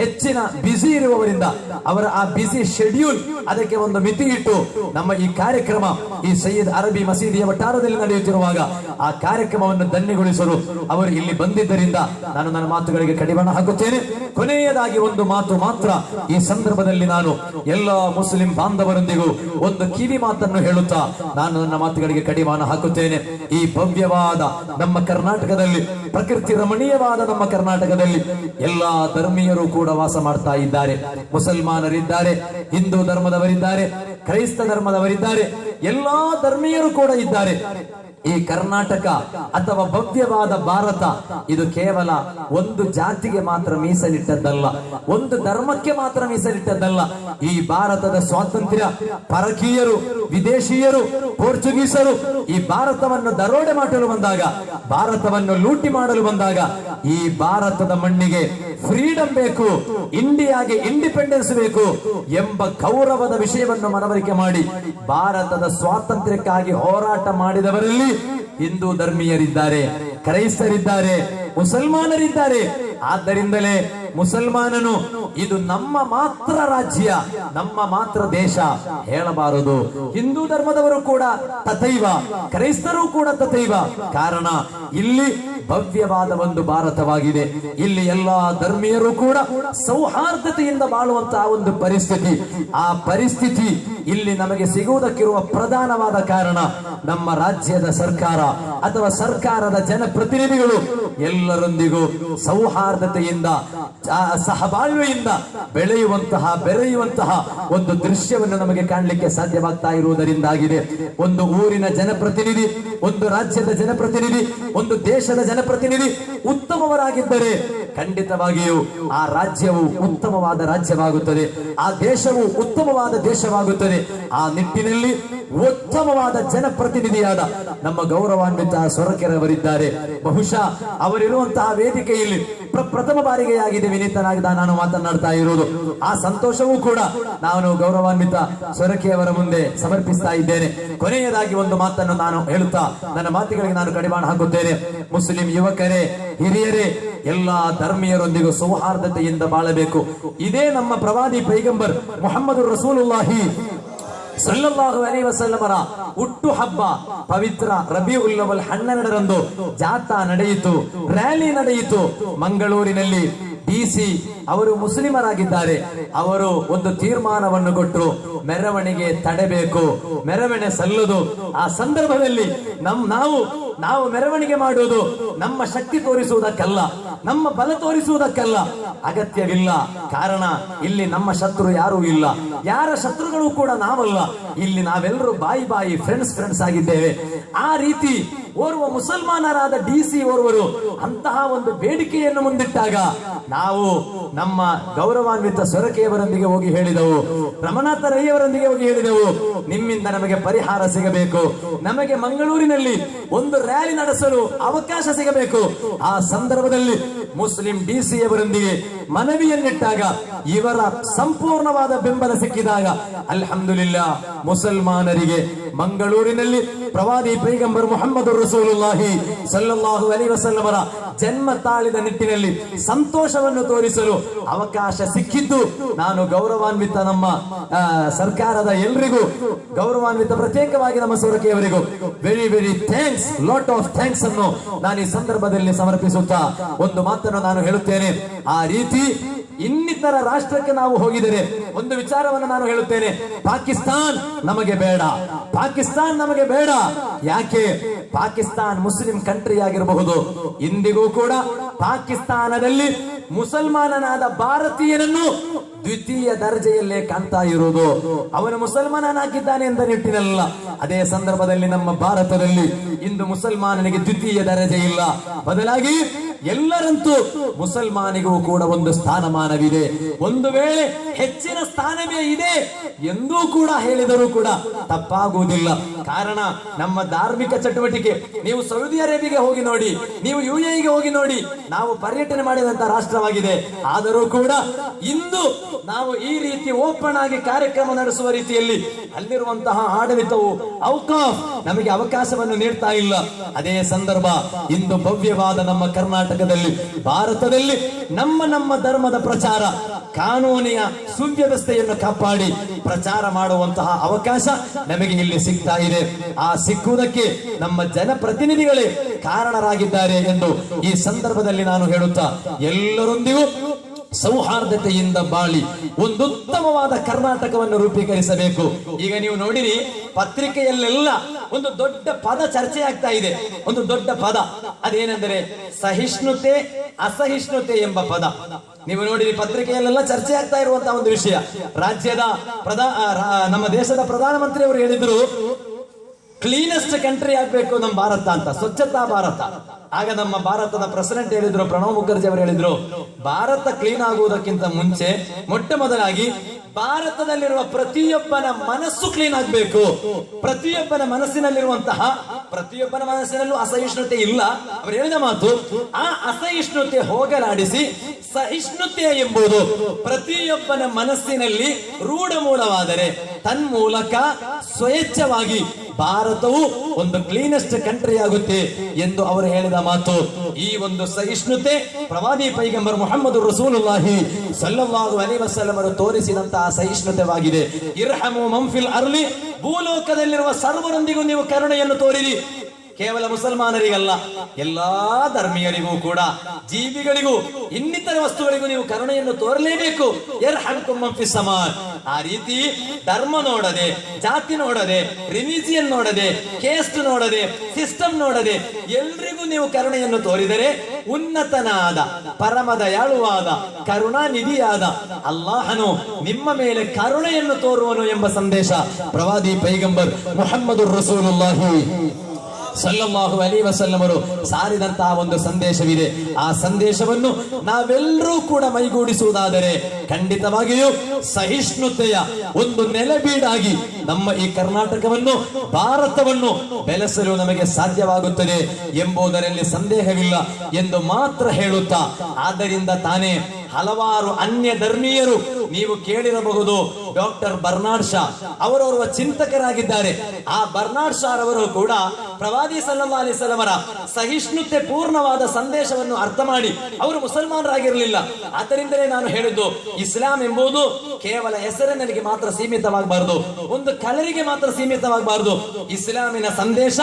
ಹೆಚ್ಚಿನ ಬ್ಯುಸಿ ಇರುವವರಿಂದ, ಅವರ ಆ ಬ್ಯುಸಿ ಶೆಡ್ಯೂಲ್ ಅದಕ್ಕೆ ಒಂದು ಮಿತಿ ಇಟ್ಟು ನಮ್ಮ ಈ ಕಾರ್ಯಕ್ರಮ ಈ ಸಯ್ಯದ್ ಅರಬಿ ಮಸೀದಿಯ ವಠಾರದಲ್ಲಿ ನಡೆಯುತ್ತಿರುವಾಗ ಆ ಕಾರ್ಯಕ್ರಮವನ್ನು ಧನ್ಯಗೊಳಿಸಲು ಅವರು ಇಲ್ಲಿ ಬಂದಿದ್ದರಿಂದ ನಾನು ನನ್ನ ಮಾತುಗಳಿಗೆ ಕಡಿವಾಣ ಹಾಕುತ್ತೇನೆ. ಕೊನೆಯದಾಗಿ ಒಂದು ಮಾತು ಮಾತ್ರ ಈ ಸಂದರ್ಭದಲ್ಲಿ ನಾನು ಎಲ್ಲ ಮುಸ್ಲಿಂ ಬಾಂಧವರೊಂದಿಗೂ ಒಂದು ಕಿವಿ ಮಾತನ್ನು ಹೇಳುತ್ತಾ ನಾನು ನನ್ನ ಮಾತುಗಳಿಗೆ ಕಡಿವಾಣ ಹಾಕುತ್ತೇನೆ. ಈ ಭವ್ಯವಾದ ನಮ್ಮ ಕರ್ನಾಟಕದಲ್ಲಿ, ಪ್ರಕೃತಿ ರಮಣೀಯವಾದ ನಮ್ಮ ಕರ್ನಾಟಕದಲ್ಲಿ ಎಲ್ಲಾ ಧರ್ಮೀಯರು ಕೂಡ ವಾಸ ಮಾಡ್ತಾ ಇದ್ದಾರೆ. ಮುಸಲ್ಮಾನರಿದ್ದಾರೆ, ಹಿಂದೂ ಧರ್ಮದವರಿದ್ದಾರೆ, ಕ್ರೈಸ್ತ ಧರ್ಮದವರಿದ್ದಾರೆ, ಎಲ್ಲಾ ಧರ್ಮೀಯರು ಕೂಡ ಇದ್ದಾರೆ. ಈ ಕರ್ನಾಟಕ ಅಥವಾ ಭವ್ಯವಾದ ಭಾರತ ಇದು ಕೇವಲ ಒಂದು ಜಾತಿಗೆ ಮಾತ್ರ ಮೀಸಲಿಟ್ಟದ್ದಲ್ಲ, ಒಂದು ಧರ್ಮಕ್ಕೆ ಮಾತ್ರ ಮೀಸಲಿಟ್ಟದ್ದಲ್ಲ. ಈ ಭಾರತದ ಸ್ವಾತಂತ್ರ್ಯ ಪರಕೀಯರು, ವಿದೇಶೀಯರು, ಪೋರ್ಚುಗೀಸರು ಈ ಭಾರತವನ್ನು ದರೋಡೆ ಮಾಡಲು ಬಂದಾಗ, ಭಾರತವನ್ನು ಲೂಟಿ ಮಾಡಲು ಬಂದಾಗ ಈ ಭಾರತದ ಮಣ್ಣಿಗೆ ಫ್ರೀಡಂ ಬೇಕು, ಇಂಡಿಯಾಗೆ ಇಂಡಿಪೆಂಡೆನ್ಸ್ ಬೇಕು ಎಂಬ ಗೌರವದ ವಿಷಯವನ್ನು ಮನವರಿಕೆ ಮಾಡಿ ಭಾರತದ ಸ್ವಾತಂತ್ರ್ಯಕ್ಕಾಗಿ ಹೋರಾಟ ಮಾಡಿದವರಲ್ಲಿ ಹಿಂದೂ ಧರ್ಮೀಯರಿದ್ದಾರೆ, ಕ್ರೈಸ್ತರಿದ್ದಾರೆ, ಮುಸಲ್ಮಾನರಿದ್ದಾರೆ. ಆದ್ದರಿಂದಲೇ ಮುಸಲ್ಮಾನನು ಇದು ನಮ್ಮ ಮಾತ್ರ ರಾಜ್ಯ, ನಮ್ಮ ಮಾತ್ರ ದೇಶ ಹೇಳಬಾರದು. ಹಿಂದೂ ಧರ್ಮದವರು ಕೂಡ ತಥೈವ, ಕ್ರೈಸ್ತರು ಕೂಡ ತಥೈವ. ಕಾರಣ ಇಲ್ಲಿ ಭವ್ಯವಾದ ಒಂದು ಭಾರತವಾಗಿದೆ. ಇಲ್ಲಿ ಎಲ್ಲಾ ಧರ್ಮೀಯರು ಕೂಡ ಸೌಹಾರ್ದತೆಯಿಂದ ಬಾಳುವಂತಹ ಒಂದು ಪರಿಸ್ಥಿತಿ. ಆ ಪರಿಸ್ಥಿತಿ ಇಲ್ಲಿ ನಮಗೆ ಸಿಗುವುದಕ್ಕಿರುವ ಪ್ರಧಾನವಾದ ಕಾರಣ ನಮ್ಮ ರಾಜ್ಯದ ಸರ್ಕಾರ ಅಥವಾ ಸರ್ಕಾರದ ಜನಪ್ರತಿನಿಧಿಗಳು ಎಲ್ಲರೊಂದಿಗೂ ಸೌಹಾರ್ದತೆಯಿಂದ, ಸಹಬಾಳ್ವೆಯಿಂದ ಬೆಳೆಯುವಂತಹ ಒಂದು ದೃಶ್ಯವನ್ನು ನಮಗೆ ಕಾಣಲಿಕ್ಕೆ ಸಾಧ್ಯವಾಗ್ತಾ ಇರುವುದರಿಂದಾಗಿದೆ. ಒಂದು ಊರಿನ ಜನಪ್ರತಿನಿಧಿ, ಒಂದು ರಾಜ್ಯದ ಜನಪ್ರತಿನಿಧಿ, ಒಂದು ದೇಶದ ಜನಪ್ರತಿನಿಧಿ ಉತ್ತಮವರಾಗಿದ್ದರೆ ಖಂಡಿತವಾಗಿಯೂ ಆ ರಾಜ್ಯವು ಉತ್ತಮವಾದ ರಾಜ್ಯವಾಗುತ್ತದೆ, ಆ ದೇಶವು ಉತ್ತಮವಾದ ದೇಶವಾಗುತ್ತದೆ. ಆ ನಿಟ್ಟಿನಲ್ಲಿ ಉತ್ತಮವಾದ ಜನಪ್ರತಿನಿಧಿಯಾದ ನಮ್ಮ ಗೌರವಾನ್ವಿತ ಸೊರಕೆರವರಿದ್ದಾರೆ. ಬಹುಶಃ ಅವರಿರುವಂತಹ ವೇದಿಕೆಯಲ್ಲಿ ಪ್ರಥಮ ಬಾರಿಗೆ ಆಗಿದೆ ವಿನೀತನಾಗಿದ್ದ ನಾನು ಮಾತನಾಡ್ತಾ ಇರುವುದು. ಆ ಸಂತೋಷವೂ ಕೂಡ ನಾನು ಗೌರವಾನ್ವಿತ ಸೊರಕೆಯವರ ಮುಂದೆ ಸಮರ್ಪಿಸ್ತಾ ಇದ್ದೇನೆ. ಕೊನೆಯದಾಗಿ ಒಂದು ಮಾತನ್ನು ನಾನು ಹೇಳುತ್ತಾ ನನ್ನ ಮಾತುಗಳಿಗೆ ನಾನು ಕಡಿವಾಣ ಹಾಕುತ್ತೇನೆ. ಮುಸ್ಲಿಂ ಯುವಕರೇ, ಹಿರಿಯರೇ, ಎಲ್ಲಾ ಧರ್ಮೀಯರೊಂದಿಗೂ ಸೌಹಾರ್ದತೆಯಿಂದ ಬಾಳಬೇಕು. ಇದೇ ನಮ್ಮ ಪ್ರವಾದಿ ಪೈಗಂಬರ್ ಮುಹಮ್ಮದ್ ರಸೂಲುಲ್ಲಾಹಿ ಸಲ್ಲಲ್ಲಾಹು ಅಲೈಹಿ ವಸಲ್ಲಮರ ಹುಟ್ಟು ಹಬ್ಬ ಪವಿತ್ರ ರಬಿಯುಲ್ ಅವ್ವಲ್ 12ರಂದು ಜಾಥಾ ನಡೆಯಿತು, ರ್ಯಾಲಿ ನಡೆಯಿತು. ಮಂಗಳೂರಿನಲ್ಲಿ ಡಿಸಿ ಅವರು ಮುಸ್ಲಿಮರಾಗಿದ್ದಾರೆ. ಅವರು ಒಂದು ತೀರ್ಮಾನವನ್ನು ಕೊಟ್ಟರು, ಮೆರವಣಿಗೆ ತಡೆಬೇಕು, ಮೆರವಣಿಗೆ ಸಲ್ಲದು. ಆ ಸಂದರ್ಭದಲ್ಲಿ ನಾವು ಮೆರವಣಿಗೆ ಮಾಡುವುದು ನಮ್ಮ ಶಕ್ತಿ ತೋರಿಸುವುದಕ್ಕಲ್ಲ, ನಮ್ಮ ಬಲ ತೋರಿಸುವುದಕ್ಕಲ್ಲ, ಅಗತ್ಯವಿಲ್ಲ. ಕಾರಣ ಇಲ್ಲಿ ನಮ್ಮ ಶತ್ರು ಯಾರೂ ಇಲ್ಲ, ಯಾರ ಶತ್ರುಗಳು ಕೂಡ ನಾವಲ್ಲ. ಇಲ್ಲಿ ನಾವೆಲ್ಲರೂ ಬಾಯಿ ಫ್ರೆಂಡ್ಸ್ ಆಗಿದ್ದೇವೆ. ಆ ರೀತಿ ಓರ್ವ ಮುಸಲ್ಮಾನರಾದ ಡಿಸಿ ಓರ್ವರು ಅಂತಹ ಒಂದು ಬೇಡಿಕೆಯನ್ನು ಮುಂದಿಟ್ಟಾಗ ನಾವು ನಮ್ಮ ಗೌರವಾನ್ವಿತ ಸೊರಕೆಯವರೊಂದಿಗೆ ಹೋಗಿ ಹೇಳಿದೆವು, ರಮನಾಥ ರೈಯವರೊಂದಿಗೆ ಹೋಗಿ ಹೇಳಿದೆವು, ನಿಮ್ಮಿಂದ ನಮಗೆ ಪರಿಹಾರ ಸಿಗಬೇಕು, ನಮಗೆ ಮಂಗಳೂರಿನಲ್ಲಿ ಒಂದು ರ್ಯಾಲಿ ನಡೆಸಲು ಅವಕಾಶ ಸಿಗಬೇಕು. ಆ ಸಂದರ್ಭದಲ್ಲಿ ಮುಸ್ಲಿಂ ಡಿಸಿ ಅವರೊಂದಿಗೆ ಮನವಿಯನ್ನಿಟ್ಟಾಗ ಇವರ ಸಂಪೂರ್ಣವಾದ ಬೆಂಬಲ ಸಿಕ್ಕಿದಾಗ ಅಲ್ಹಮ್ದುಲಿಲ್ಲಾ ಮುಸಲ್ಮಾನರಿಗೆ ಮಂಗಳೂರಿನಲ್ಲಿ ಪ್ರವಾದಿ ಪೈಗಂಬರ್ ಮುಹಮ್ಮದ್ ರಸೂಲುಲ್ಲಾಹಿ ಸಲ್ಲಲ್ಲಾಹು ಅಲೈಹಿ ವಸಲ್ಲಮರ ಜನ್ಮ ತಾಳಿದ ನಿಟ್ಟಿನಲ್ಲಿ ಸಂತೋಷವನ್ನು ತೋರಿಸಲು ಅವಕಾಶ ಸಿಕ್ಕಿದ್ದು ನಾನು ಗೌರವಾನ್ವಿತ ನಮ್ಮ ಸರ್ಕಾರದ ಎಲ್ರಿಗೂ, ಗೌರವಾನ್ವಿತ ಪ್ರತ್ಯೇಕವಾಗಿ ನಮ್ಮ ಸೊರಕೆಯವರಿಗೂ very thanks, lot of thanks ಅನ್ನು ನಾನು ಈ ಸಂದರ್ಭದಲ್ಲಿ ಸಮರ್ಪಿಸುತ್ತಾ ಒಂದು ಮಾತನ್ನು ನಾನು ಹೇಳುತ್ತೇನೆ. ಆ ರೀತಿ ಇನ್ನಿತರ ರಾಷ್ಟ್ರಕ್ಕೆ ನಾವು ಹೋಗಿದರೆ ಒಂದು ವಿಚಾರವನ್ನು ನಾನು ಹೇಳುತ್ತೇನೆ, ಪಾಕಿಸ್ತಾನ್ ನಮಗೆ ಬೇಡ, ಪಾಕಿಸ್ತಾನ್ ನಮಗೆ ಬೇಡ. ಯಾಕೆ? ಪಾಕಿಸ್ತಾನ್ ಮುಸ್ಲಿಂ ಕಂಟ್ರಿ ಆಗಿರಬಹುದು, ಇಂದಿಗೂ ಕೂಡ ಪಾಕಿಸ್ತಾನದಲ್ಲಿ ಮುಸಲ್ಮಾನನಾದ ಭಾರತೀಯನನ್ನು ದ್ವಿತೀಯ ದರ್ಜೆಯಲ್ಲೇ ಕಾಣ್ತಾ ಇರುವುದು. ಅವನು ಮುಸಲ್ಮಾನನಾಗಿದ್ದಾನೆ ಎಂದ ನಿಟ್ಟಿನಲ್ಲ. ಅದೇ ಸಂದರ್ಭದಲ್ಲಿ ನಮ್ಮ ಭಾರತದಲ್ಲಿ ಇಂದು ಮುಸಲ್ಮಾನನಿಗೆ ದ್ವಿತೀಯ ದರ್ಜೆ ಇಲ್ಲ, ಬದಲಾಗಿ ಎಲ್ಲರಂತೂ ಮುಸಲ್ಮಾನಿಗೂ ಕೂಡ ಒಂದು ಸ್ಥಾನಮಾನವಿದೆ. ಒಂದು ವೇಳೆ ಹೆಚ್ಚಿನ ಸ್ಥಾನವೇ ಇದೆ ಎಂದೂ ಕೂಡ ಹೇಳಿದರೂ ಕೂಡ ತಪ್ಪಾಗುವುದಿಲ್ಲ. ಕಾರಣ ನಮ್ಮ ಧಾರ್ಮಿಕ ಚಟುವಟಿಕೆ, ನೀವು ಸೌದಿ ಅರೇಬಿಯಾಗೆ ಹೋಗಿ ನೋಡಿ, ನೀವು UAE ಹೋಗಿ ನೋಡಿ, ನಾವು ಪರ್ಯಟನೆ ಮಾಡಿದಂತಹ ರಾಷ್ಟ್ರವಾಗಿದೆ. ಆದರೂ ಕೂಡ ಇಂದು ನಾವು ಈ ರೀತಿ ಓಪನ್ ಆಗಿ ಕಾರ್ಯಕ್ರಮ ನಡೆಸುವ ರೀತಿಯಲ್ಲಿ ಅಲ್ಲಿರುವಂತಹ ಆಡಳಿತವು ನಮಗೆ ಅವಕಾಶವನ್ನು ನೀಡ್ತಾ ಇಲ್ಲ. ಅದೇ ಸಂದರ್ಭ ಇಂದು ಭವ್ಯವಾದ ನಮ್ಮ ಕರ್ನಾಟಕದಲ್ಲಿ, ಭಾರತದಲ್ಲಿ ನಮ್ಮ ಧರ್ಮದ ಪ್ರಚಾರ, ಕಾನೂನಿನ ಸುವ್ಯವಸ್ಥೆಯನ್ನು ಕಾಪಾಡಿ ಪ್ರಚಾರ ಮಾಡುವಂತಹ ಅವಕಾಶ ನಮಗೆ ಇಲ್ಲಿ ಸಿಗ್ತಾ ಇದೆ. ಆ ಸಿಕ್ಕುವುದಕ್ಕೆ ನಮ್ಮ ಜನಪ್ರತಿನಿಧಿಗಳೇ ಕಾರಣರಾಗಿದ್ದಾರೆ ಎಂದು ಈ ಸಂದರ್ಭದಲ್ಲಿ ನಾನು ಹೇಳುತ್ತಾ, ಎಲ್ಲರೊಂದಿಗೂ ಸೌಹಾರ್ದತೆಯಿಂದ ಬಾಳಿ ಒಂದು ಉತ್ತಮವಾದ ಕರ್ನಾಟಕವನ್ನು ರೂಪೀಕರಿಸಬೇಕು. ಈಗ ನೀವು ನೋಡಿರಿ, ಪತ್ರಿಕೆಯಲ್ಲೆಲ್ಲ ಒಂದು ದೊಡ್ಡ ಪದ ಚರ್ಚೆ ಆಗ್ತಾ ಇದೆ. ಒಂದು ದೊಡ್ಡ ಪದ ಅದೇನೆಂದರೆ ಸಹಿಷ್ಣುತೆ, ಅಸಹಿಷ್ಣುತೆ ಎಂಬ ಪದ. ನೀವು ನೋಡಿರಿ, ಪತ್ರಿಕೆಯಲ್ಲೆಲ್ಲ ಚರ್ಚೆ ಆಗ್ತಾ ಇರುವಂತಹ ಒಂದು ವಿಷಯ. ರಾಜ್ಯದ ನಮ್ಮ ದೇಶದ ಪ್ರಧಾನಮಂತ್ರಿ ಅವರು ಹೇಳಿದ್ರು, ಕ್ಲೀನೆಸ್ಟ್ ಕಂಟ್ರಿ ಆಗ್ಬೇಕು ನಮ್ಮ ಭಾರತ ಅಂತ, ಸ್ವಚ್ಛತಾ ಭಾರತ. ಆಗ ನಮ್ಮ ಭಾರತದ ಪ್ರೆಸಿಡೆಂಟ್ ಹೇಳಿದ್ರು, ಪ್ರಣವ್ ಮುಖರ್ಜಿ ಅವರು ಹೇಳಿದ್ರು, ಭಾರತ ಕ್ಲೀನ್ ಆಗುವುದಕ್ಕಿಂತ ಮುಂಚೆ ಮೊಟ್ಟ ಮೊದಲಾಗಿ ಭಾರತದಲ್ಲಿರುವ ಪ್ರತಿಯೊಬ್ಬನ ಮನಸ್ಸು ಕ್ಲೀನ್ ಆಗಬೇಕು. ಪ್ರತಿಯೊಬ್ಬನ ಮನಸ್ಸಿನಲ್ಲೂ ಅಸಹಿಷ್ಣುತೆ ಇಲ್ಲ. ಅವರು ಹೇಳಿದ ಮಾತು, ಆ ಅಸಹಿಷ್ಣುತೆ ಹೋಗಲಾಡಿಸಿ ಸಹಿಷ್ಣುತೆ ಎಂಬುದು ಪ್ರತಿಯೊಬ್ಬನ ಮನಸ್ಸಿನಲ್ಲಿ ರೂಢಮೂಲವಾದರೆ ತನ್ಮೂಲಕ ಸ್ವೇಚ್ಛವಾಗಿ ಭಾರತವು ಒಂದು ಕ್ಲೀನೆಸ್ಟ್ ಕಂಟ್ರಿ ಆಗುತ್ತೆ ಎಂದು ಅವರು ಹೇಳಿದ ಮಾತು. ಈ ಒಂದು ಸಹಿಷ್ಣುತೆ ಪ್ರವಾದಿ ಪೈಗಂಬರ್ ಮುಹಮ್ಮದ್ ರಸೂಲುಲ್ಲಾಹಿ ಸಲ್ಲಲ್ಲಾಹು ಅಲೈಹಿ ವಸಲ್ಲಂ ಅವರು ತೋರಿಸಿದಂತಹ ಸಹಿಷ್ಣುತೆವಾಗಿದೆ. ಇರ್ಹಮು ಮನ್ ಫಿಲ್ ಅರ್ಲಿ, ಭೂಲೋಕದಲ್ಲಿರುವ ಸರ್ವರೊಂದಿಗೂ ನೀವು ಕರುಣೆಯನ್ನು ತೋರಿರಿ. ಕೇವಲ ಮುಸಲ್ಮಾನರಿಗಲ್ಲ, ಎಲ್ಲಾ ಧರ್ಮೀಯರಿಗೂ ಕೂಡ, ಜೀವಿಗಳಿಗೂ, ಇನ್ನಿತರ ವಸ್ತುಗಳಿಗೂ ನೀವು ಕರುಣೆಯನ್ನು ತೋರಲೇಬೇಕು. ಯರ್ಹಮ್ಕುಂ ಮನ್ ಫಿಸ್ ಸಮಾ. ಆ ರೀತಿ ಧರ್ಮ ನೋಡದೆ, ಜಾತಿ ನೋಡದೆ, ರಿಲಿಜಿಯನ್ ನೋಡದೆ, ಕೇಸ್ಟ್ ನೋಡದೆ, ಸಿಸ್ಟಮ್ ನೋಡದೆ ಎಲ್ರಿಗೂ ನೀವು ಕರುಣೆಯನ್ನು ತೋರಿದರೆ ಉನ್ನತನಾದ, ಪರಮ ದಯಾಳುವಾದ, ಕರುಣಾನಿಧಿಯಾದ ಅಲ್ಲಾಹನು ನಿಮ್ಮ ಮೇಲೆ ಕರುಣೆಯನ್ನು ತೋರುವನು ಎಂಬ ಸಂದೇಶ ಪ್ರವಾದಿ ಪೈಗಂಬರ್ ಮುಹಮ್ಮದ್ ರಸೂಲುಲ್ಲಾಹಿ ಸಲ್ಲಲ್ಲಾಹು ಅಲೈಹಿ ವಸಲ್ಲಂ ಅವರು ಸಾರಿದಂತಹ ಒಂದು ಸಂದೇಶವಿದೆ. ಆ ಸಂದೇಶವನ್ನು ನಾವೆಲ್ಲರೂ ಕೂಡ ಮೈಗೂಡಿಸುವುದಾದರೆ ಖಂಡಿತವಾಗಿಯೂ ಸಹಿಷ್ಣುತೆಯ ಒಂದು ನೆಲೆಬೀಡಾಗಿ ನಮ್ಮ ಈ ಕರ್ನಾಟಕವನ್ನು, ಭಾರತವನ್ನು ಬೆಳೆಸಲು ನಮಗೆ ಸಾಧ್ಯವಾಗುತ್ತದೆ ಎಂಬುದರಲ್ಲಿ ಸಂದೇಹವಿಲ್ಲ ಎಂದು ಮಾತ್ರ ಹೇಳುತ್ತಾ, ಆದ್ದರಿಂದ ತಾನೇ ಹಲವಾರು ಅನ್ಯ ಧರ್ಮೀಯರು, ನೀವು ಕೇಳಿರಬಹುದು, ಡಾಕ್ಟರ್ ಬರ್ನಾಡ್ ಶಾ ಅವರವರ ಚಿಂತಕರಾಗಿದ್ದಾರೆ. ಆ ಬರ್ನಾಡ್ ಶಾ ಅವರು ಕೂಡ ಪ್ರವಾದಿ ಸಲ್ಲಲ್ಲಾಹು ಅಲೈಹಿ ವಸಲ್ಲಂ ಸಹಿಷ್ಣುತೆ ಪೂರ್ಣವಾದ ಸಂದೇಶವನ್ನು ಅರ್ಥ ಮಾಡಿ ಅವರು ಮುಸಲ್ಮಾನರಾಗಿರಲಿಲ್ಲ. ಆದ್ದರಿಂದಲೇ ನಾನು ಹೇಳಿದ್ದು, ಇಸ್ಲಾಂ ಎಂಬುದು ಕೇವಲ ಹೆಸರಿನಲ್ಲಿ ಮಾತ್ರ ಸೀಮಿತವಾಗಬಾರದು, ಒಂದು ಕಲರಿಗೆ ಮಾತ್ರ ಸೀಮಿತವಾಗಬಾರದು. ಇಸ್ಲಾಮಿನ ಸಂದೇಶ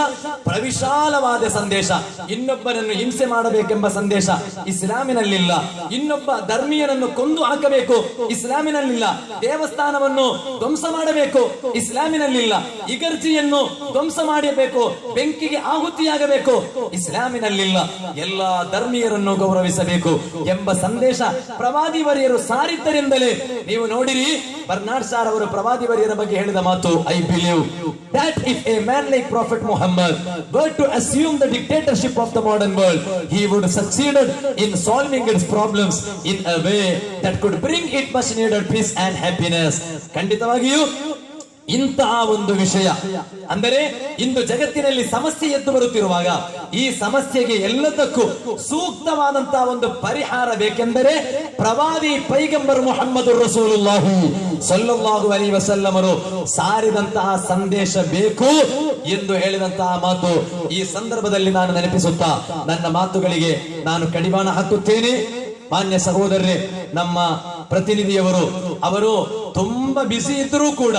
ಪ್ರವಿಶಾಲವಾದ ಸಂದೇಶ. ಇನ್ನೊಬ್ಬನನ್ನು ಹಿಂಸೆ ಮಾಡಬೇಕೆಂಬ ಸಂದೇಶ ಇಸ್ಲಾಮಿನಲ್ಲಿಲ್ಲ. ಇನ್ನೊಬ್ಬ ಧರ್ಮೀಯನನ್ನು ಕೊಂದು ಹಾಕಬೇಕು ಇಸ್ಲಾಮಿನಲ್ಲಿಲ್ಲ. ದೇವಸ್ಥಾನವನ್ನು ಧ್ವಂಸ ಮಾಡಬೇಕು ಇಸ್ಲಾಮಿನಲ್ಲಿಲ್ಲ. ಇಗರ್ಜಿಯನ್ನು ಧ್ವಂಸ ಮಾಡಬೇಕು, ಬೆಂಕಿಗೆ ಆಹುತಿಯಾಗಬೇಕು ಇಸ್ಲಾಮಿನಲ್ಲಿಲ್ಲ. ಎಲ್ಲಾ ಧರ್ಮೀಯರನ್ನು ಗೌರವಿಸಬೇಕು ಎಂಬ ಸಂದೇಶ ಪ್ರವಾದಿ ವರಿಯರು ಸಾರಿದ್ದರಿಂದಲೇ ನೀವು ನೋಡಿರಿ, ಬರ್ನಾಡ್ ಶಾ ಅವರು ಪ್ರವಾದಿ ವರಿಯರ ಬಗ್ಗೆ ಹೇಳಿದ ಮಾತು, I believe that if a man like Prophet Muhammad were to assume the dictatorship of the modern world, he would succeed in solving its problems in a way that could bring it much needed peace and happiness. ಖಂಡಿತವಾಗಿಯೂ ಇಂತಹ ಒಂದು ವಿಷಯ ಅಂದರೆ ಇಂದು ಜಗತ್ತಿನಲ್ಲಿ ಸಮಸ್ಯೆ ಎದ್ದು ಬರುತ್ತಿರುವಾಗ ಈ ಸಮಸ್ಯೆಗೆ ಎಲ್ಲದಕ್ಕೂ ಸೂಕ್ತವಾದಂತಹ ಒಂದು ಪರಿಹಾರ ಬೇಕೆಂದರೆ ಪ್ರವಾದಿ ಪೈಗಂಬರ್ ಮುಹಮ್ಮದ್ ರಸೂಲುಲ್ಲಾಹಿ ಸಲ್ಲಲ್ಲಾಹು ಅಲೈಹಿ ವಸಲ್ಲಂ ಅವರು ಸಾರಿದಂತಹ ಸಂದೇಶ ಬೇಕು ಎಂದು ಹೇಳಿದಂತಹ ಮಾತು ಈ ಸಂದರ್ಭದಲ್ಲಿ ನಾನು ನೆನಪಿಸುತ್ತಾ ನನ್ನ ಮಾತುಗಳಿಗೆ ನಾನು ಕಡಿವಾಣ ಹಾಕುತ್ತೇನೆ. ಮಾನ್ಯ ಸಹೋದರರೇ, ನಮ್ಮ ಪ್ರತಿನಿಧಿಯವರು ಅವರು ತುಂಬಾ ಬಿಸಿ ಇದ್ದರೂ ಕೂಡ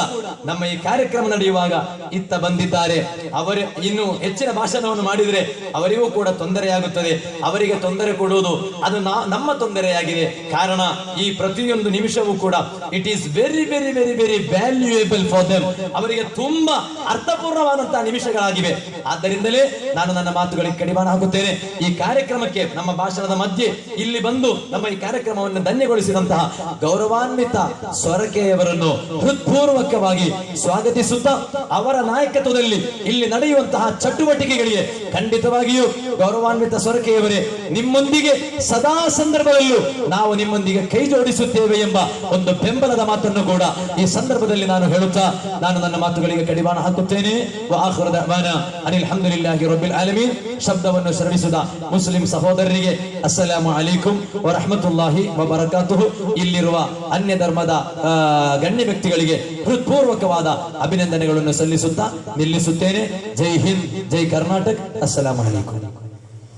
ನಮ್ಮ ಈ ಕಾರ್ಯಕ್ರಮ ನಡೆಯುವಾಗ ಇತ್ತ ಬಂದಿದ್ದಾರೆ. ಅವರು ಇನ್ನು ಹೆಚ್ಚಿನ ಭಾಷಣವನ್ನು ಮಾಡಿದರೆ ಅವರಿಗೂ ಕೂಡ ತೊಂದರೆಯಾಗುತ್ತದೆ. ಅವರಿಗೆ ತೊಂದರೆ ಕೊಡುವುದು ಅದು ನಮ್ಮ ತೊಂದರೆಯಾಗಿದೆ. ಕಾರಣ ಈ ಪ್ರತಿಯೊಂದು ನಿಮಿಷವೂ ಕೂಡ it is very very very very valuable for them. ಅವರಿಗೆ ತುಂಬಾ ಅರ್ಥಪೂರ್ಣವಾದಂತಹ ನಿಮಿಷಗಳಾಗಿವೆ. ಆದ್ದರಿಂದಲೇ ನಾನು ನನ್ನ ಮಾತುಗಳಿಗೆ ಕಡಿವಾಣ ಹಾಕುತ್ತೇನೆ. ಈ ಕಾರ್ಯಕ್ರಮಕ್ಕೆ ನಮ್ಮ ಭಾಷಣದ ಮಧ್ಯೆ ಇಲ್ಲಿ ಬಂದು ನಮ್ಮ ಈ ಕಾರ್ಯಕ್ರಮವನ್ನು ಧನ್ಯಗೊಳಿಸಿದಂತಹ ಗೌರವಾನ್ವಿತ ಸ್ವರಕ್ಕೆ ಸೊರಕೆಯವರನ್ನು ಹೃತ್ಪೂರ್ವಕವಾಗಿ ಸ್ವಾಗತಿಸುತ್ತಾ ಅವರ ನಾಯಕತ್ವದಲ್ಲಿ ಇಲ್ಲಿ ನಡೆಯುವಂತಹ ಚಟುವಟಿಕೆಗಳಿಗೆ ಖಂಡಿತವಾಗಿಯೂ ಗೌರವಾನ್ವಿತ ಸೊರಕೆಯವರೇ, ನಿಮ್ಮೊಂದಿಗೆ ಸದಾ ಸಂದರ್ಭದಲ್ಲೂ ನಾವು ನಿಮ್ಮೊಂದಿಗೆ ಕೈ ಜೋಡಿಸುತ್ತೇವೆ ಎಂಬ ಒಂದು ಬೆಂಬಲದ ಮಾತನ್ನು ಕೂಡ ಈ ಸಂದರ್ಭದಲ್ಲಿ ನಾನು ಹೇಳುತ್ತಾ ನಾನು ನನ್ನ ಮಾತುಗಳಿಗೆ ಕಡಿವಾಣ ಹಾಕುತ್ತೇನೆ. ವಆಖಿರು ದಅವಾನಾ ಅನಿಲ್ ಹಮ್ದುಲಿಲ್ಲಾಹಿ ರಬ್ಬಿಲ್ ಆಲಮೀನ್. ಶಬ್ದವನ್ನು ಶ್ರವಿಸಿದ ಮುಸ್ಲಿಂ ಸಹೋದರರಿಗೆ ಅಸ್ಸಲಾಮು ಅಲೈಕುಂ ವರಹಮತುಲ್ಲಾಹಿ ವಬರಕಾತುಹು. ಇಲ್ಲಿರುವ ಅನ್ಯ ಧರ್ಮದ ಗಣ್ಯ ವ್ಯಕ್ತಿಗಳಿಗೆ ಹೃತ್ಪೂರ್ವಕವಾದ ಅಭಿನಂದನೆಗಳನ್ನು ಸಲ್ಲಿಸುತ್ತಾ ನಿಲ್ಲಿಸುತ್ತೇನೆ. ಜೈ ಹಿಂದ್, ಜೈ ಕರ್ನಾಟಕ. ಅಸ್ಸಲಾಮು ಅಲೈಕುಂ.